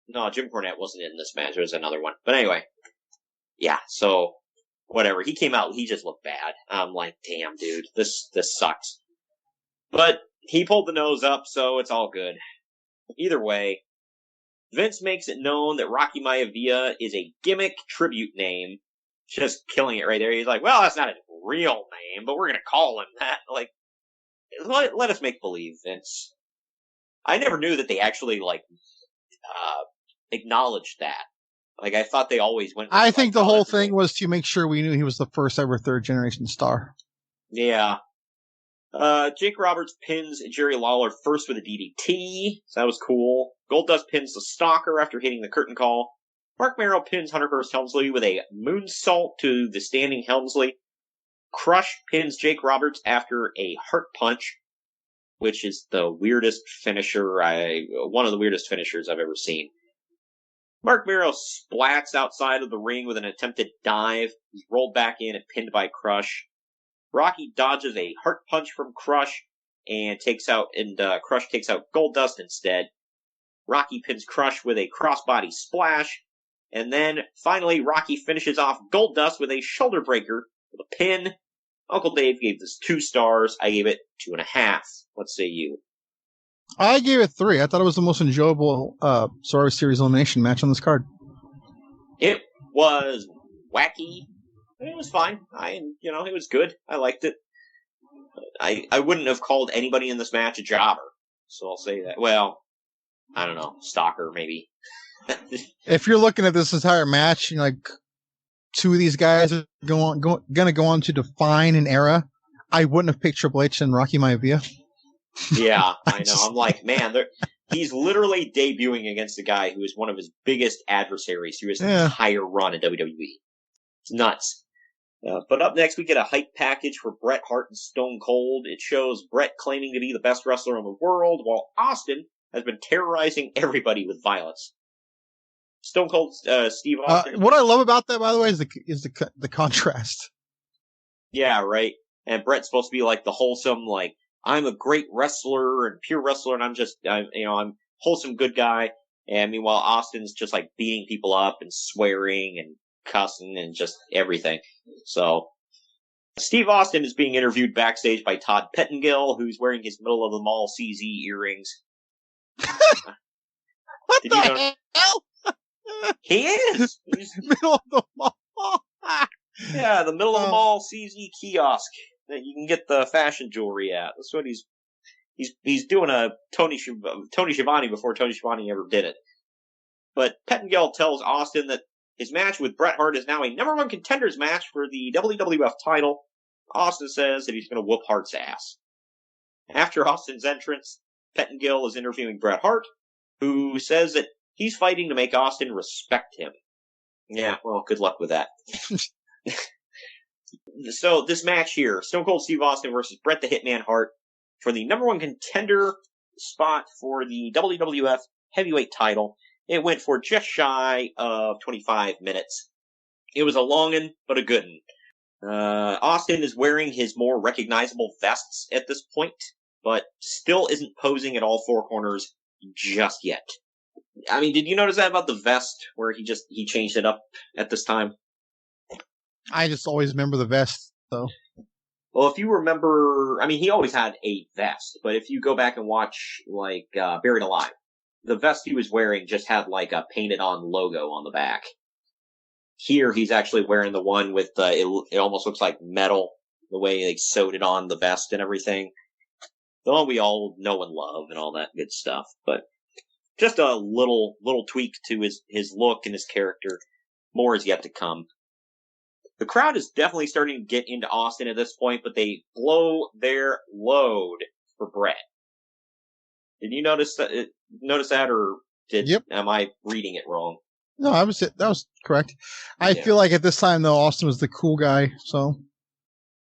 S2: no, Jim Cornette wasn't in this match. It was another one. But anyway, yeah, so, whatever. He came out, he just looked bad. I'm like, damn, dude, this sucks. But he pulled the nose up, so it's all good. Either way, Vince makes it known that Rocky Maivia is a gimmick tribute name. Just killing it right there. He's like, well, that's not his real name, but we're going to call him that. Like, let us make believe, Vince. I never knew that they actually, acknowledged that. Like, I thought they always went...
S3: I think the whole thing was to make sure we knew he was the first ever third-generation star.
S2: Yeah. Jake Roberts pins Jerry Lawler first with a DDT, so that was cool. Goldust pins the Stalker after hitting the curtain call. Mark Marrow pins Hunter Hearst Helmsley with a moonsault to the standing Helmsley. Crush pins Jake Roberts after a heart punch, which is the weirdest finisher, one of the weirdest finishers I've ever seen. Mark Marrow splats outside of the ring with an attempted dive. He's rolled back in and pinned by Crush. Rocky dodges a heart punch from Crush and Crush takes out Goldust instead. Rocky pins Crush with a crossbody splash. And then, finally, Rocky finishes off Goldust with a shoulder breaker with a pin. Uncle Dave gave this 2 stars. I gave it 2.5. What say you?
S3: I gave it 3. I thought it was the most enjoyable Survivor Series elimination match on this card.
S2: It was wacky. It was fine. It was good. I liked it. I wouldn't have called anybody in this match a jobber. So I'll say that. Well, I don't know. Stalker, maybe.
S3: If you're looking at this entire match, like 2 of these guys are going to go on to define an era, I wouldn't have picked Triple H and Rocky Maivia.
S2: Yeah, I know. I'm like, man, he's literally debuting against a guy who is one of his biggest adversaries through his entire run in WWE. It's nuts. But up next, we get a hype package for Bret Hart and Stone Cold. It shows Bret claiming to be the best wrestler in the world, while Austin has been terrorizing everybody with violence. Stone Cold Steve Austin.
S3: What I love about that, by the way, is the contrast. Yeah,
S2: right. And Bret's supposed to be like the wholesome, like, I'm a great wrestler and pure wrestler, and I'm wholesome good guy. And meanwhile, Austin's just like beating people up and swearing and cussing and just everything. So, Steve Austin is being interviewed backstage by Todd Pettengill, who's wearing his middle of the mall CZ earrings.
S3: What the hell?
S2: He is. He's
S3: middle of the mall.
S2: Yeah, the middle of the mall CZ kiosk that you can get the fashion jewelry at. That's what he's doing a Tony Schiavone before Tony Schiavone ever did it. But Pettengill tells Austin that his match with Bret Hart is now a number 1 contenders match for the WWF title. Austin says that he's going to whoop Hart's ass. After Austin's entrance, Pettengill is interviewing Bret Hart, who says that he's fighting to make Austin respect him. Yeah, well, good luck with that. So this match here, Stone Cold Steve Austin versus Bret the Hitman Hart for the number 1 contender spot for the WWF heavyweight title. It went for just shy of 25 minutes. It was a longin', but a good'un. Austin is wearing his more recognizable vests at this point, but still isn't posing at all 4 corners just yet. I mean, did you notice that about the vest, where he changed it up at this time?
S3: I just always remember the vest, though.
S2: Well, if you remember, I mean, he always had a vest, but if you go back and watch, like, Buried Alive, the vest he was wearing just had, like, a painted-on logo on the back. Here, he's actually wearing the one with, it almost looks like metal, the way they sewed it on the vest and everything. The one we all know and love and all that good stuff, but just a little tweak to his look and his character. More is yet to come. The crowd is definitely starting to get into Austin at this point, but they blow their load for Bret. Did you notice that, or am I reading it wrong?
S3: No, that was correct. I feel like at this time, though, Austin was the cool guy, so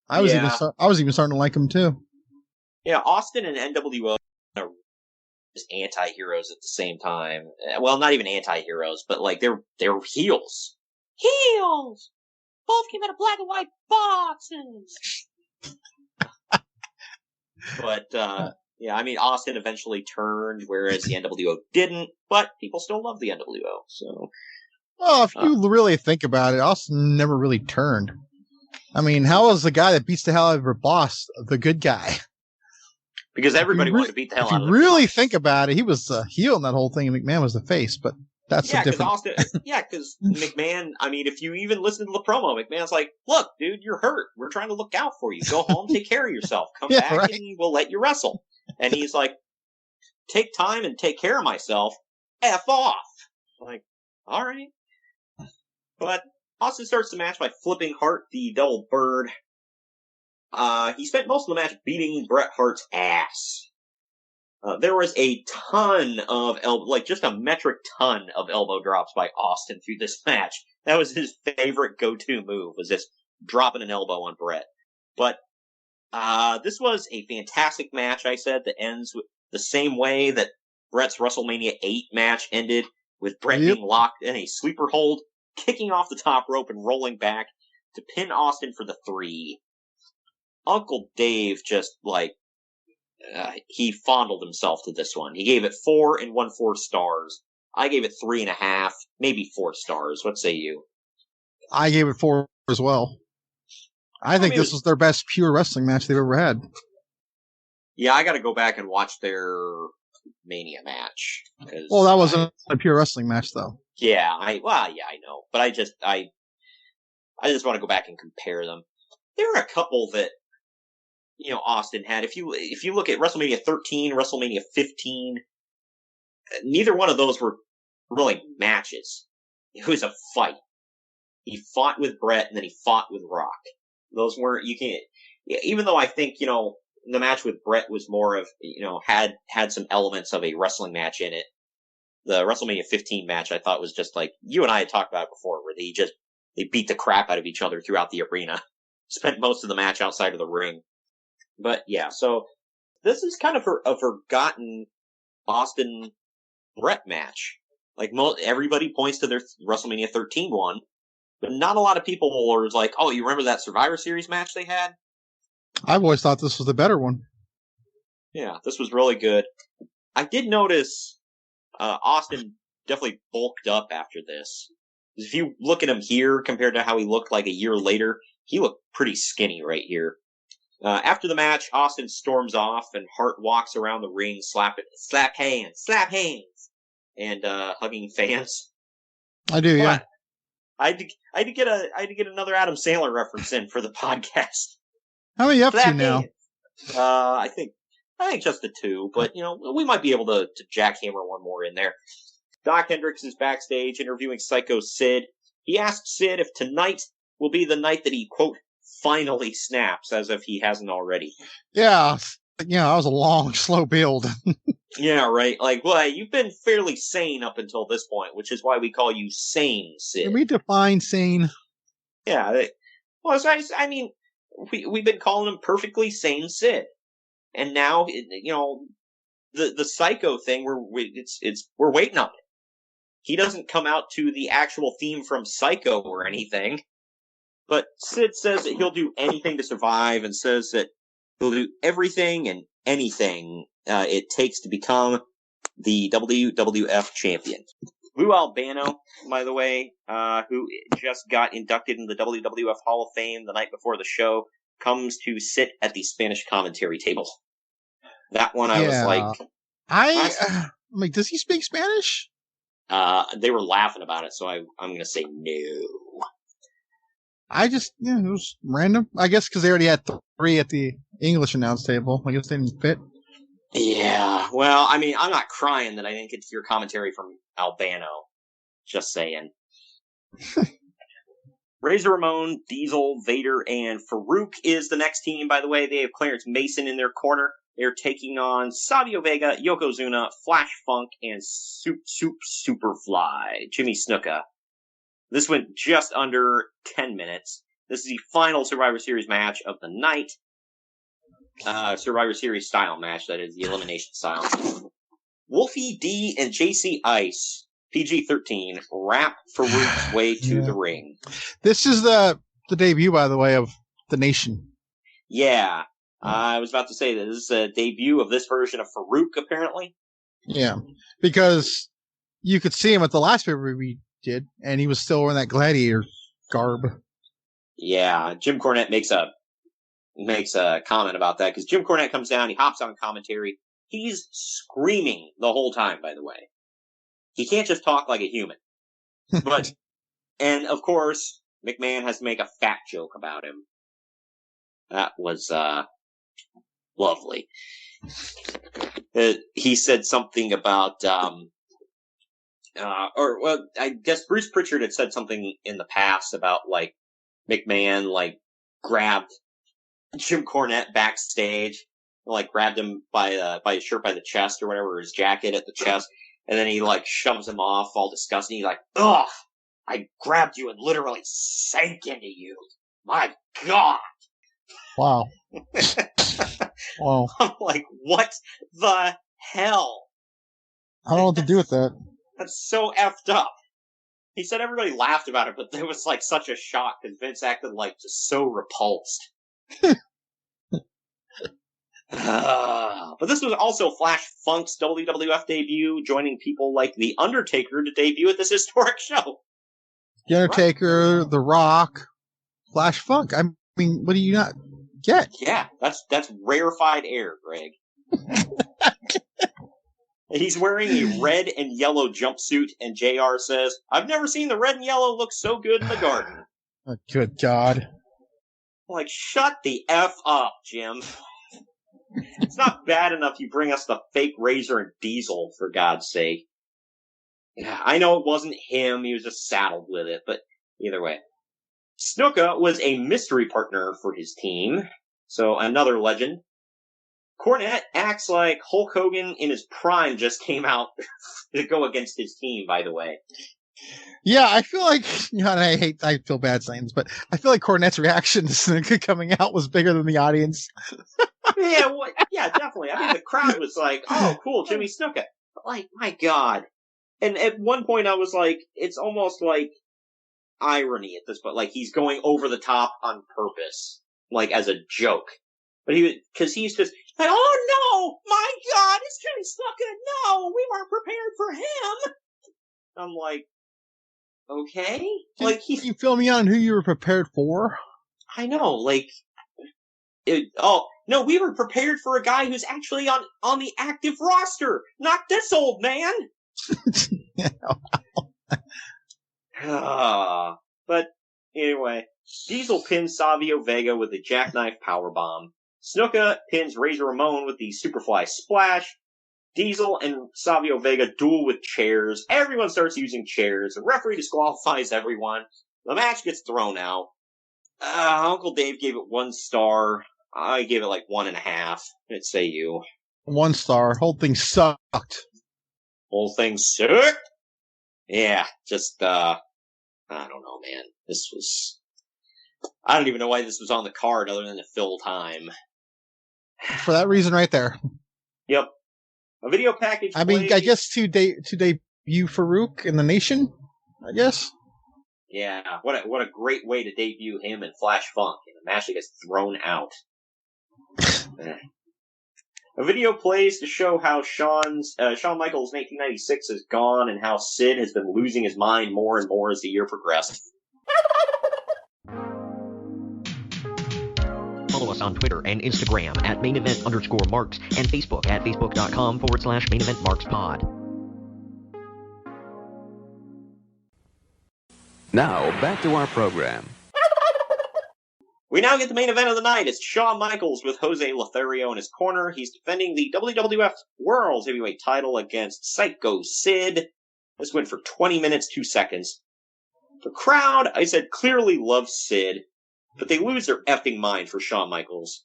S3: I was even starting to like him too.
S2: Yeah, Austin and NWO are anti-heroes at the same time. Well, not even anti-heroes, but like they're heels. Heels! Both came out of black and white boxes! But, yeah, I mean, Austin eventually turned, whereas the NWO didn't, but people still love the NWO, so.
S3: Well, if you really think about it, Austin never really turned. I mean, how was the guy that beats the hell out of her boss the good guy?
S2: Because everybody wanted to beat the hell out of him.
S3: If you really think about it, he was the heel in that whole thing, and McMahon was the face, but that's a different...
S2: because McMahon, I mean, if you even listen to the promo, McMahon's like, look, dude, you're hurt. We're trying to look out for you. Go home, take care of yourself. Come back, and we'll let you wrestle. And he's like, take time and take care of myself. F off. Like, all right. But Austin starts the match by flipping Hart the double bird. He spent most of the match beating Bret Hart's ass. There was a ton of just a metric ton of elbow drops by Austin through this match. That was his favorite go-to move, was just dropping an elbow on Bret. But, this was a fantastic match, I said, that ends with the same way that Bret's WrestleMania 8 match ended, with Bret being locked in a sleeper hold, kicking off the top rope and rolling back to pin Austin for the 3. Uncle Dave just, he fondled himself to this one. He gave it 4 1/4 stars. I gave it 3.5, maybe 4 stars. What say you?
S3: I gave it 4 as well. I think this was their best pure wrestling match they've ever had.
S2: Yeah, I gotta go back and watch their WrestleMania match.
S3: Well, that wasn't a pure wrestling match, though.
S2: Yeah, I know, but I just want to go back and compare them. There are a couple that Austin had. If you look at WrestleMania 13, WrestleMania 15, neither one of those were really matches. It was a fight. He fought with Bret, and then he fought with Rock. Those weren't, you can't, even though I think, the match with Bret was more of, had some elements of a wrestling match in it. The WrestleMania 15 match I thought was just like, you and I had talked about it before, where they beat the crap out of each other throughout the arena. Spent most of the match outside of the ring. But yeah, so this is kind of a forgotten Austin Bret match. Like, everybody points to their WrestleMania 13 one, but not a lot of people are like, oh, you remember that Survivor Series match they had?
S3: I've always thought this was the better one.
S2: Yeah, this was really good. I did notice Austin definitely bulked up after this. If you look at him here compared to how he looked like a year later, he looked pretty skinny right here. After the match, Austin storms off, and Hart walks around the ring, slap hands, and hugging fans.
S3: I do, yeah.
S2: I had to get another Adam Sandler reference in for the podcast.
S3: How many up to now?
S2: I think just the 2, but we might be able to jackhammer one more in there. Doc Hendricks is backstage interviewing Psycho Sid. He asks Sid if tonight will be the night that he, quote, finally snaps, as if he hasn't already.
S3: Yeah, that was a long, slow build.
S2: Yeah, right. Like, well, you've been fairly sane up until this point, which is why we call you Sane Sid.
S3: Can we define sane?
S2: Yeah. I mean, we've been calling him perfectly sane Sid. And now, the Psycho thing, we're waiting on it. He doesn't come out to the actual theme from Psycho or anything. But Sid says that he'll do anything to survive, and says that he'll do everything and anything it takes to become the WWF champion. Lou Albano, by the way, who just got inducted in the WWF Hall of Fame the night before the show, comes to sit at the Spanish commentary table. That one I was like...
S3: I'm like, does he speak Spanish?
S2: They were laughing about it, so I'm going to say no.
S3: I just, it was random. I guess because they already had 3 at the English announce table. I guess they didn't fit.
S2: Yeah, well, I mean, I'm not crying that I didn't get to hear commentary from Albano. Just saying. Razor Ramon, Diesel, Vader, and Farouk is the next team, by the way. They have Clarence Mason in their corner. They're taking on Savio Vega, Yokozuna, Flash Funk, and Superfly, Jimmy Snuka. This went just under 10 minutes. This is the final Survivor Series match of the night. Survivor Series style match, that is, the elimination style. Wolfie D and JC Ice, PG-13, wrap Farouk's way to the ring.
S3: This is the debut, by the way, of the Nation.
S2: Yeah. I was about to say that this is a debut of this version of Farouk, apparently.
S3: Yeah, because you could see him at the last paper we did, and he was still wearing that gladiator garb.
S2: Yeah, Jim Cornette makes a comment about that, because Jim Cornette comes down, he hops on commentary. He's screaming the whole time, by the way. He can't just talk like a human. But, and of course, McMahon has to make a fat joke about him. That was, lovely. He said something about, I guess Bruce Pritchard had said something in the past about, like, McMahon, like, grabbed Jim Cornette backstage, like, grabbed him by his shirt by the chest or whatever, or his jacket at the chest, and then he, like, shoves him off all disgusting. He's like, ugh, I grabbed you and literally sank into you. My God.
S3: Wow. Wow.
S2: I'm like, what the hell?
S3: I don't know what to do with that.
S2: That's so effed up. He said everybody laughed about it, but it was like such a shock because Vince acted like just so repulsed. But this was also Flash Funk's WWF debut, joining people like The Undertaker to debut at this historic show.
S3: The Undertaker, right. The Rock, Flash Funk. I mean, what do you not get?
S2: Yeah, that's rarefied air, Greg. He's wearing a red and yellow jumpsuit, and JR says, "I've never seen the red and yellow look so good in the garden."
S3: Oh, good God.
S2: Like, shut the F up, Jim. It's not bad enough you bring us the fake Razor and Diesel, for God's sake. Yeah, I know it wasn't him, he was just saddled with it, but either way. Snuka was a mystery partner for his team, so another legend. Cornette acts like Hulk Hogan in his prime just came out to go against his team, by the way.
S3: Yeah, I feel like, I feel bad saying this, but I feel like Cornette's reaction to Snuka coming out was bigger than the audience.
S2: Yeah, definitely. I mean, the crowd was like, "Oh, cool, Jimmy Snuka." But like, my God. And at one point I was like, it's almost like irony at this point. Like, he's going over the top on purpose. Like, as a joke. But cause he's just like, "Oh no! My God, it's Jimmy Snuka! No! We weren't prepared for him!" I'm like, okay? Like,
S3: Can you fill me on who you were prepared for?
S2: I know, like, no, we were prepared for a guy who's actually on the active roster, not this old man. But anyway, Diesel pins Savio Vega with the jackknife powerbomb. Snuka pins Razor Ramon with the Superfly Splash. Diesel and Savio Vega duel with chairs. Everyone starts using chairs. The referee disqualifies everyone. The match gets thrown out. Uncle Dave gave it 1 star. I gave it like 1.5. What say you?
S3: 1 star. Whole thing sucked.
S2: Whole thing sucked? Yeah, just, I don't know, man. I don't even know why this was on the card other than to fill time.
S3: For that reason right there.
S2: Yep. A video package.
S3: I mean, I guess to debut Farouk in the nation, I guess.
S2: Yeah, what a great way to debut him and Flash Funk in a match that gets thrown out. A video plays to show how Shawn Michaels' 1996 is gone and how Sid has been losing his mind more and more as the year progressed.
S4: Follow us on Twitter and Instagram at @MainEvent_Marks and Facebook at Facebook.com/MainEventMarksPod.
S5: Now, back to our program.
S2: We now get the main event of the night. It's Shawn Michaels with Jose Lothario in his corner. He's defending the WWF World Heavyweight title against Psycho Sid. This went for 20 minutes, 2 seconds. The crowd, I said, clearly loves Sid, but they lose their effing mind for Shawn Michaels.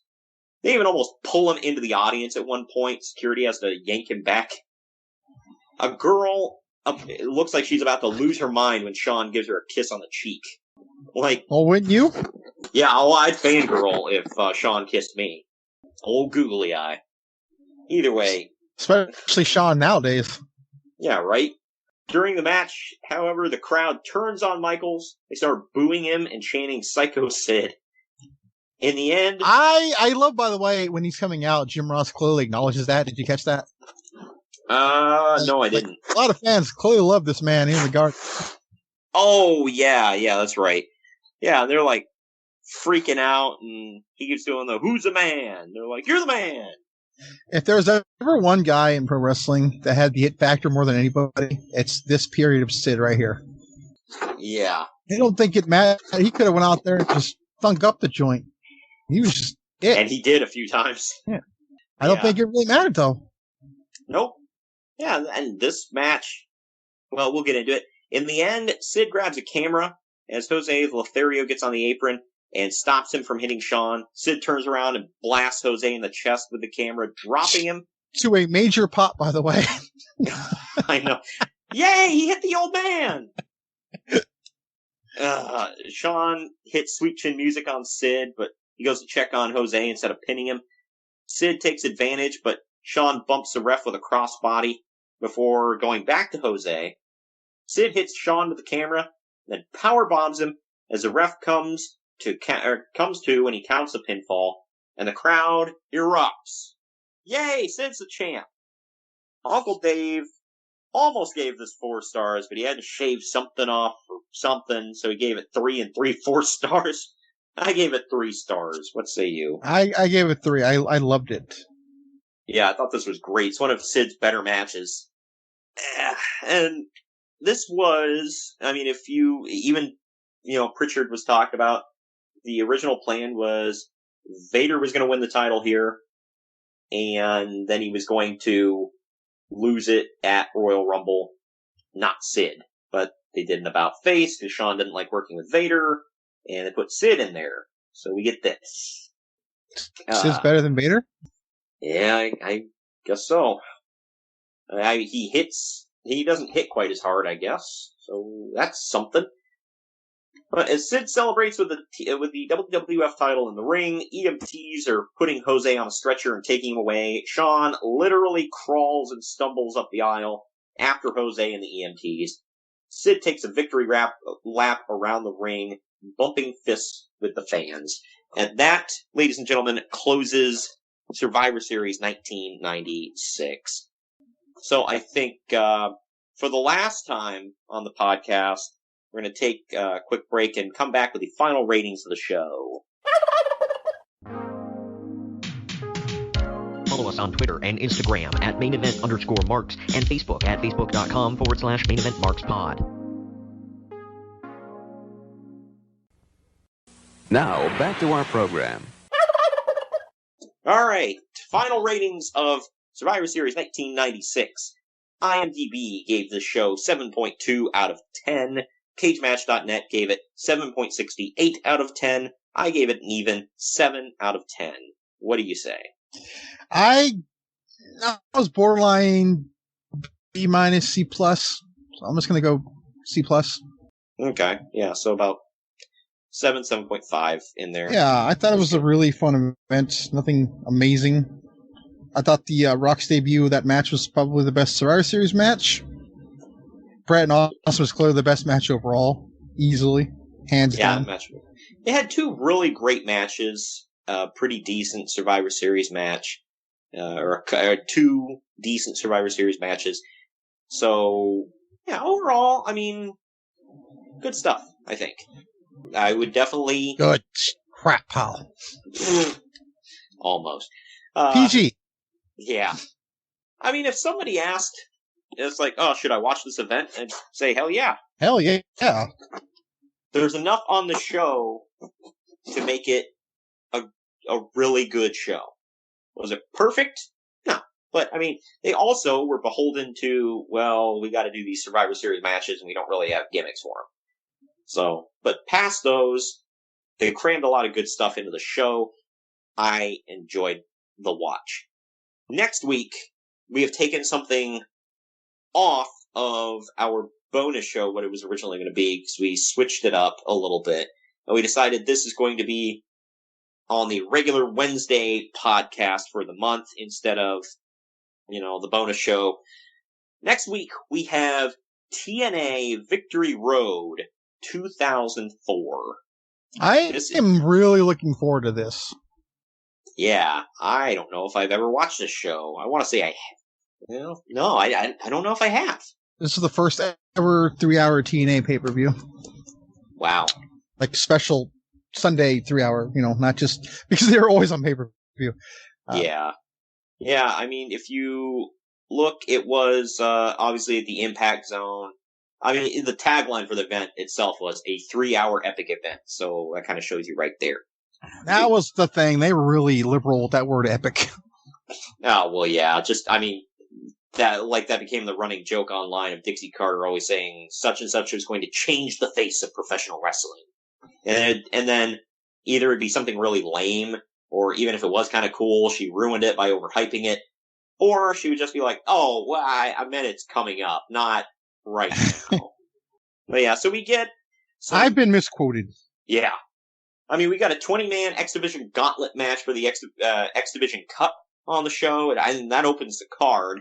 S2: They even almost pull him into the audience at one point. Security has to yank him back. A girl, it looks like she's about to lose her mind when Shawn gives her a kiss on the cheek. Like,
S3: oh, wouldn't you?
S2: Yeah, I'd fangirl if Shawn kissed me. Old googly eye. Either way.
S3: Especially Shawn nowadays.
S2: Yeah, right? During the match, however, the crowd turns on Michaels. They start booing him and chanting Psycho Sid. In the end...
S3: I love, by the way, when he's coming out, Jim Ross clearly acknowledges that. Did you catch that?
S2: No, I didn't.
S3: A lot of fans clearly love this man in the garden.
S2: Oh, yeah, that's right. Yeah, they're like freaking out, and he keeps doing the "Who's the man?" They're like, "You're the man."
S3: If there's ever one guy in pro wrestling that had the hit factor more than anybody, it's this period of Sid right here.
S2: Yeah.
S3: I don't think it mattered. He could have went out there and just thunk up the joint. He was just it.
S2: And he did a few times.
S3: Yeah. I don't think it really mattered, though.
S2: Nope. Yeah, and this match, well, we'll get into it. In the end, Sid grabs a camera as Jose Lothario gets on the apron and stops him from hitting Shawn. Sid turns around and blasts Jose in the chest with the camera, dropping him.
S3: To a major pop, by the way.
S2: I know. Yay, he hit the old man! Shawn hits Sweet Chin Music on Sid, but he goes to check on Jose instead of pinning him. Sid takes advantage, but Shawn bumps the ref with a crossbody before going back to Jose. Sid hits Shawn with the camera, then power bombs him as the ref comes to when he counts the pinfall, and the crowd erupts. Yay, Sid's the champ. Uncle Dave almost gave this 4 stars, but he had to shave something off or something, so he gave it 3 3/4 stars. I gave it 3 stars. What say you?
S3: I gave it 3. I loved it.
S2: Yeah, I thought this was great. It's one of Sid's better matches. And this was, I mean, if you, even, Pritchard was talked about, the original plan was Vader was going to win the title here, and then he was going to lose it at Royal Rumble, not Sid. But they did an about face, because Shawn didn't like working with Vader, and they put Sid in there. So we get this.
S3: Sid's better than Vader?
S2: Yeah, I guess so. He doesn't hit quite as hard, I guess. So that's something. But as Sid celebrates with the WWF title in the ring, EMTs are putting Jose on a stretcher and taking him away. Shawn literally crawls and stumbles up the aisle after Jose and the EMTs. Sid takes a victory lap around the ring, bumping fists with the fans. And that, ladies and gentlemen, closes Survivor Series 1996. So I think for the last time on the podcast, we're going to take a quick break and come back with the final ratings of the show.
S4: Follow us on Twitter and Instagram at @MainEvent_Marks and Facebook at Facebook.com/MainEventMarksPod.
S5: Now, back to our program.
S2: All right, final ratings of Survivor Series 1996. IMDb gave the show 7.2 out of 10. CageMatch.net gave it 7.68 out of 10. I gave it an even 7 out of 10. What do you say?
S3: I was borderline B minus C plus. So I'm just going to go C plus.
S2: Okay, yeah, so about 7.5 in there.
S3: Yeah, I thought it was a really fun event. Nothing amazing. I thought the Rock's debut of that match was probably the best Survivor Series match. Bret and Austin was clearly the best match overall, easily, hands down.
S2: Match. They had two really great matches, pretty decent Survivor Series match, or two decent Survivor Series matches. So, yeah, overall, I mean, good stuff, I think. I would definitely...
S3: Good crap, pal.
S2: Almost.
S3: PG.
S2: Yeah. I mean, if somebody asked, it's like, oh, should I watch this event? I'd say, hell yeah.
S3: Hell yeah. Yeah.
S2: There's enough on the show to make it a really good show. Was it perfect? No. But, I mean, they also were beholden to, well, we got to do these Survivor Series matches and we don't really have gimmicks for them. So, but past those, they crammed a lot of good stuff into the show. I enjoyed the watch. Next week, we have taken something off of our bonus show, what it was originally going to be, because we switched it up a little bit. And we decided this is going to be on the regular Wednesday podcast for the month instead of, the bonus show. Next week, we have TNA Victory Road 2004.
S3: I am really looking forward to this.
S2: Yeah, I don't know if I've ever watched this show. I want to say I have. No, I don't know if I have.
S3: This is the first ever 3-hour TNA pay-per-view.
S2: Wow.
S3: Like special Sunday 3-hour, not just because they're always on pay-per-view.
S2: Yeah. Yeah, I mean, if you look, it was obviously at the Impact Zone. I mean, the tagline for the event itself was a 3-hour epic event, so that kind of shows you right there.
S3: That was the thing. They were really liberal with that word epic.
S2: Oh, well, yeah. That became the running joke online of Dixie Carter always saying such and such was going to change the face of professional wrestling. And then either it'd be something really lame, or even if it was kind of cool, she ruined it by overhyping it, or she would just be like, oh, well, I meant it's coming up, not right now. But yeah, so we get...
S3: I've been misquoted.
S2: Yeah. I mean, we got a 20-man X Division gauntlet match for the X Division Cup on the show, and that opens the card.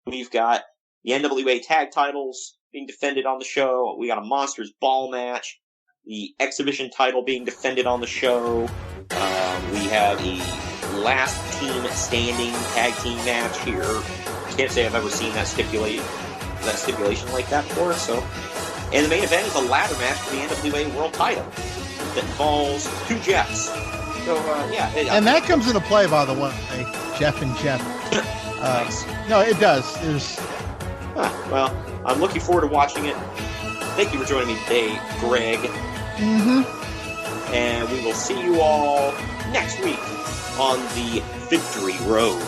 S2: We've got the NWA tag titles being defended on the show. We got a Monsters Ball match. The X Division title being defended on the show. We have a last team standing tag team match here. Can't say I've ever seen that stipulation like that before. So, and the main event is a ladder match for the NWA World Title that involves two Jeffs. So, yeah.
S3: And that comes into play, by the way, Jeff and Jeff.
S2: Nice.
S3: No, it does. There's.
S2: Well, I'm looking forward to watching it. Thank you for joining me today, Greg.
S3: Mm-hmm.
S2: And we will see you all next week on the Victory Road.